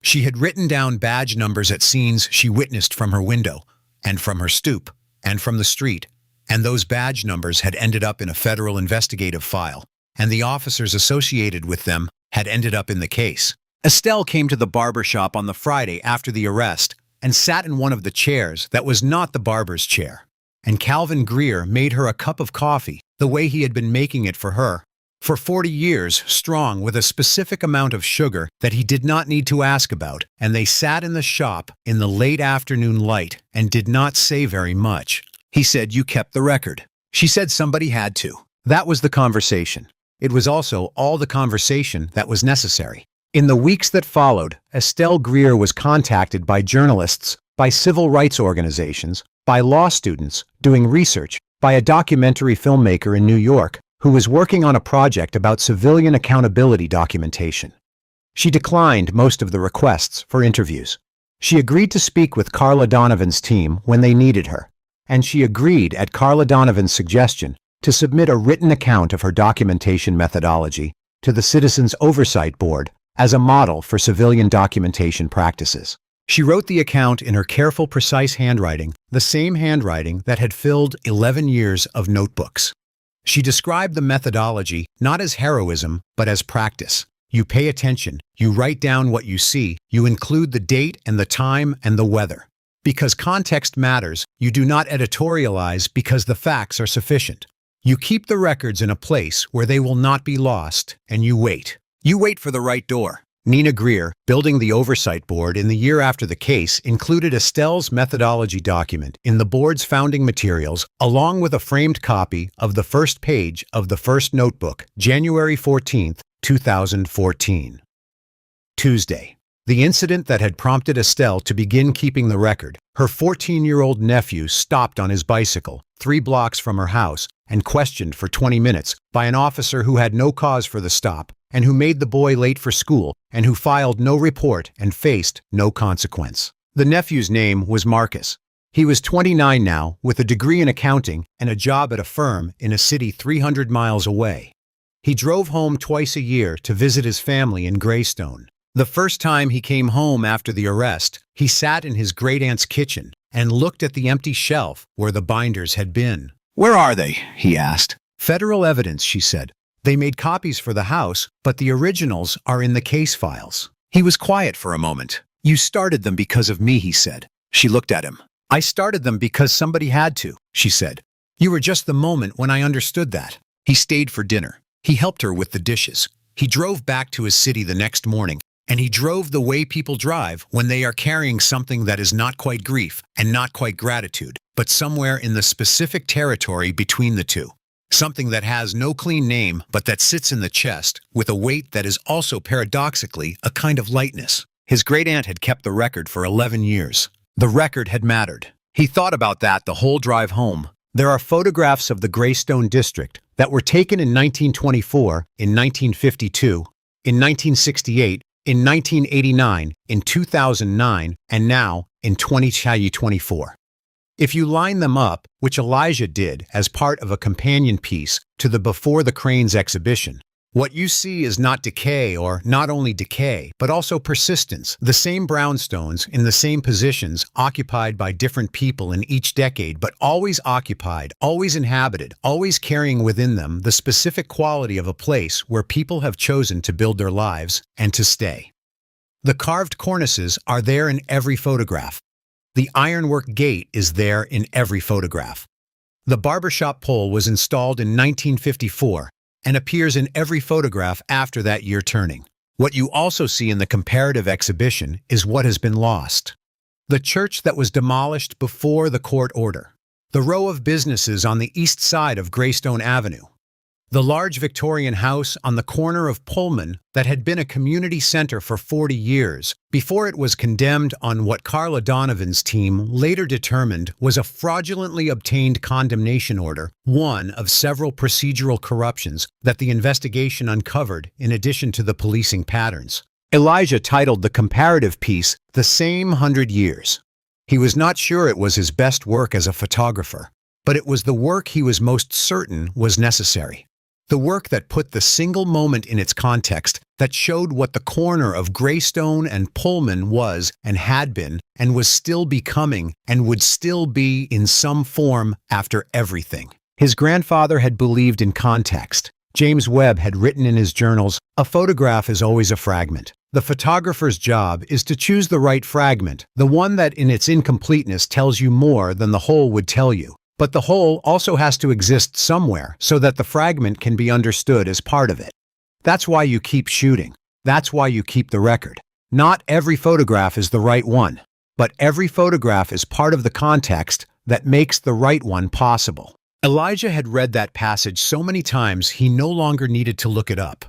She had written down badge numbers at scenes she witnessed from her window, and from her stoop, and from the street, and those badge numbers had ended up in a federal investigative file, and the officers associated with them had ended up in the case. Estelle came to the barber shop on the Friday after the arrest and sat in one of the chairs that was not the barber's chair, and Calvin Greer made her a cup of coffee the way he had been making it for her, for 40 years strong with a specific amount of sugar that he did not need to ask about, and they sat in the shop in the late afternoon light and did not say very much. He said, "You kept the record." She said somebody had to. That was the conversation. It was also all the conversation that was necessary. In the weeks that followed, Estelle Greer was contacted by journalists, by civil rights organizations, by law students doing research, by a documentary filmmaker in New York who was working on a project about civilian accountability documentation. She declined most of the requests for interviews. She agreed to speak with Carla Donovan's team when they needed her, and she agreed at Carla Donovan's suggestion to submit a written account of her documentation methodology to the Citizens Oversight Board as a model for civilian documentation practices. She wrote the account in her careful, precise handwriting, the same handwriting that had filled 11 years of notebooks. She described the methodology not as heroism, but as practice. You pay attention, you write down what you see, you include the date and the time and the weather. Because context matters, you do not editorialize because the facts are sufficient. You keep the records in a place where they will not be lost, and you wait. You wait for the right door. Nina Greer, building the oversight board in the year after the case, included Estelle's methodology document in the board's founding materials, along with a framed copy of the first page of the first notebook, January 14, 2014. Tuesday. The incident that had prompted Estelle to begin keeping the record. Her 14-year-old nephew stopped on his bicycle 3 blocks from her house and questioned for 20 minutes by an officer who had no cause for the stop and who made the boy late for school and who filed no report and faced no consequence. The nephew's name was Marcus. He was 29 now, with a degree in accounting and a job at a firm in a city 300 miles away. He drove home twice a year to visit his family in Greystone. The first time he came home after the arrest, he sat in his great-aunt's kitchen and looked at the empty shelf where the binders had been. "Where are they?" he asked. "Federal evidence," she said. "They made copies for the house, but the originals are in the case files." He was quiet for a moment. "You started them because of me," he said. She looked at him. "I started them because somebody had to," she said. "You were just the moment when I understood that." He stayed for dinner. He helped her with the dishes. He drove back to his city the next morning, and he drove the way people drive when they are carrying something that is not quite grief and not quite gratitude, but somewhere in the specific territory between the two. Something that has no clean name, but that sits in the chest with a weight that is also paradoxically a kind of lightness. His great-aunt had kept the record for 11 years. The record had mattered. He thought about that the whole drive home. There are photographs of the Greystone district that were taken in 1924, in 1952, in 1968, in 1989, in 2009, and now in 2024. If you line them up, which Elijah did as part of a companion piece to the Before the Cranes exhibition, what you see is not decay, or not only decay, but also persistence. The same brownstones in the same positions, occupied by different people in each decade, but always occupied, always inhabited, always carrying within them the specific quality of a place where people have chosen to build their lives and to stay. The carved cornices are there in every photograph. The ironwork gate is there in every photograph. The barbershop pole was installed in 1954 and appears in every photograph after that year turning. What you also see in the comparative exhibition is what has been lost. The church that was demolished before the court order. The row of businesses on the east side of Greystone Avenue. The large Victorian house on the corner of Pullman that had been a community center for 40 years before it was condemned on what Carla Donovan's team later determined was a fraudulently obtained condemnation order, one of several procedural corruptions that the investigation uncovered in addition to the policing patterns. Elijah titled the comparative piece "The Same 100 Years." He was not sure it was his best work as a photographer, but it was the work he was most certain was necessary. The work that put the single moment in its context, that showed what the corner of Greystone and Pullman was and had been and was still becoming and would still be in some form after everything. His grandfather had believed in context. James Webb had written in his journals, "A photograph is always a fragment. The photographer's job is to choose the right fragment, the one that in its incompleteness tells you more than the whole would tell you. But the whole also has to exist somewhere so that the fragment can be understood as part of it. That's why you keep shooting. That's why you keep the record. Not every photograph is the right one, but every photograph is part of the context that makes the right one possible." Elijah had read that passage so many times he no longer needed to look it up.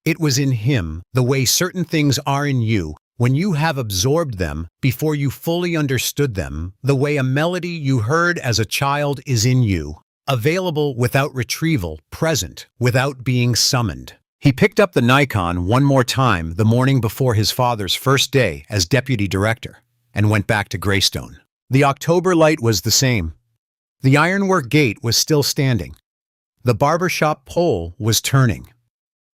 It was in him, the way certain things are in you, when you have absorbed them before you fully understood them, the way a melody you heard as a child is in you, available without retrieval, present without being summoned. He picked up the Nikon one more time the morning before his father's first day as deputy director and went back to Greystone. The October light was the same. The ironwork gate was still standing. The barbershop pole was turning.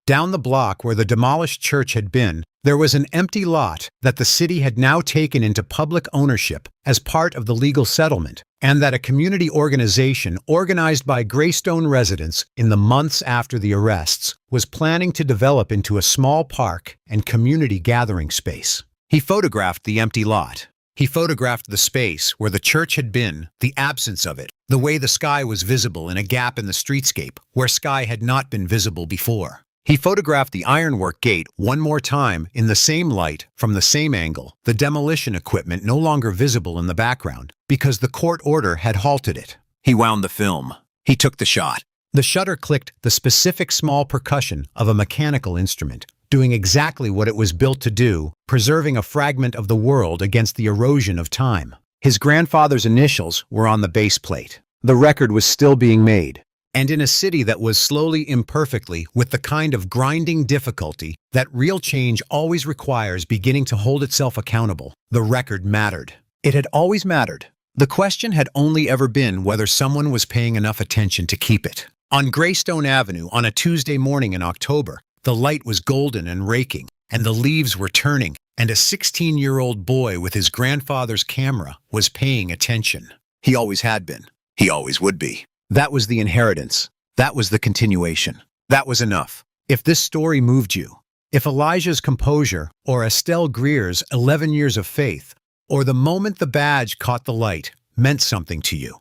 Down the block where the demolished church had been, there was an empty lot that the city had now taken into public ownership as part of the legal settlement, and that a community organization organized by Greystone residents in the months after the arrests was planning to develop into a small park and community gathering space. He photographed the empty lot. He photographed the space where the church had been, the absence of it, the way the sky was visible in a gap in the streetscape where sky had not been visible before. He photographed the ironwork gate one more time in the same light, from the same angle, the demolition equipment no longer visible in the background, because the court order had halted it. He wound the film. He took the shot. The shutter clicked the specific small percussion of a mechanical instrument, doing exactly what it was built to do, preserving a fragment of the world against the erosion of time. His grandfather's initials were on the base plate. The record was still being made. And in a city that was slowly, imperfectly, with the kind of grinding difficulty that real change always requires beginning to hold itself accountable, the record mattered. It had always mattered. The question had only ever been whether someone was paying enough attention to keep it. On Greystone Avenue, on a Tuesday morning in October, the light was golden and raking, and the leaves were turning, and a 16-year-old boy with his grandfather's camera was paying attention. He always had been. He always would be. That was the inheritance. That was the continuation. That was enough. If this story moved you, if Elijah's composure, or Estelle Greer's 11 years of faith, or the moment the badge caught the light meant something to you,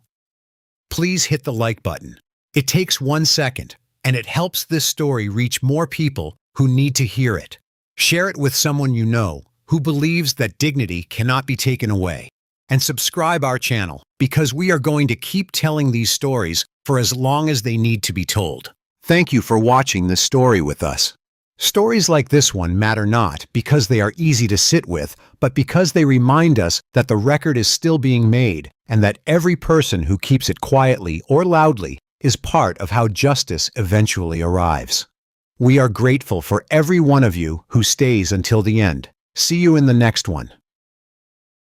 please hit the like button. It takes 1 second, and it helps this story reach more people who need to hear it. Share it with someone you know who believes that dignity cannot be taken away. And subscribe our channel, because we are going to keep telling these stories for as long as they need to be told. Thank you for watching this story with us. Stories like this one matter not because they are easy to sit with, but because they remind us that the record is still being made and that every person who keeps it quietly or loudly is part of how justice eventually arrives. We are grateful for every one of you who stays until the end. See you in the next one.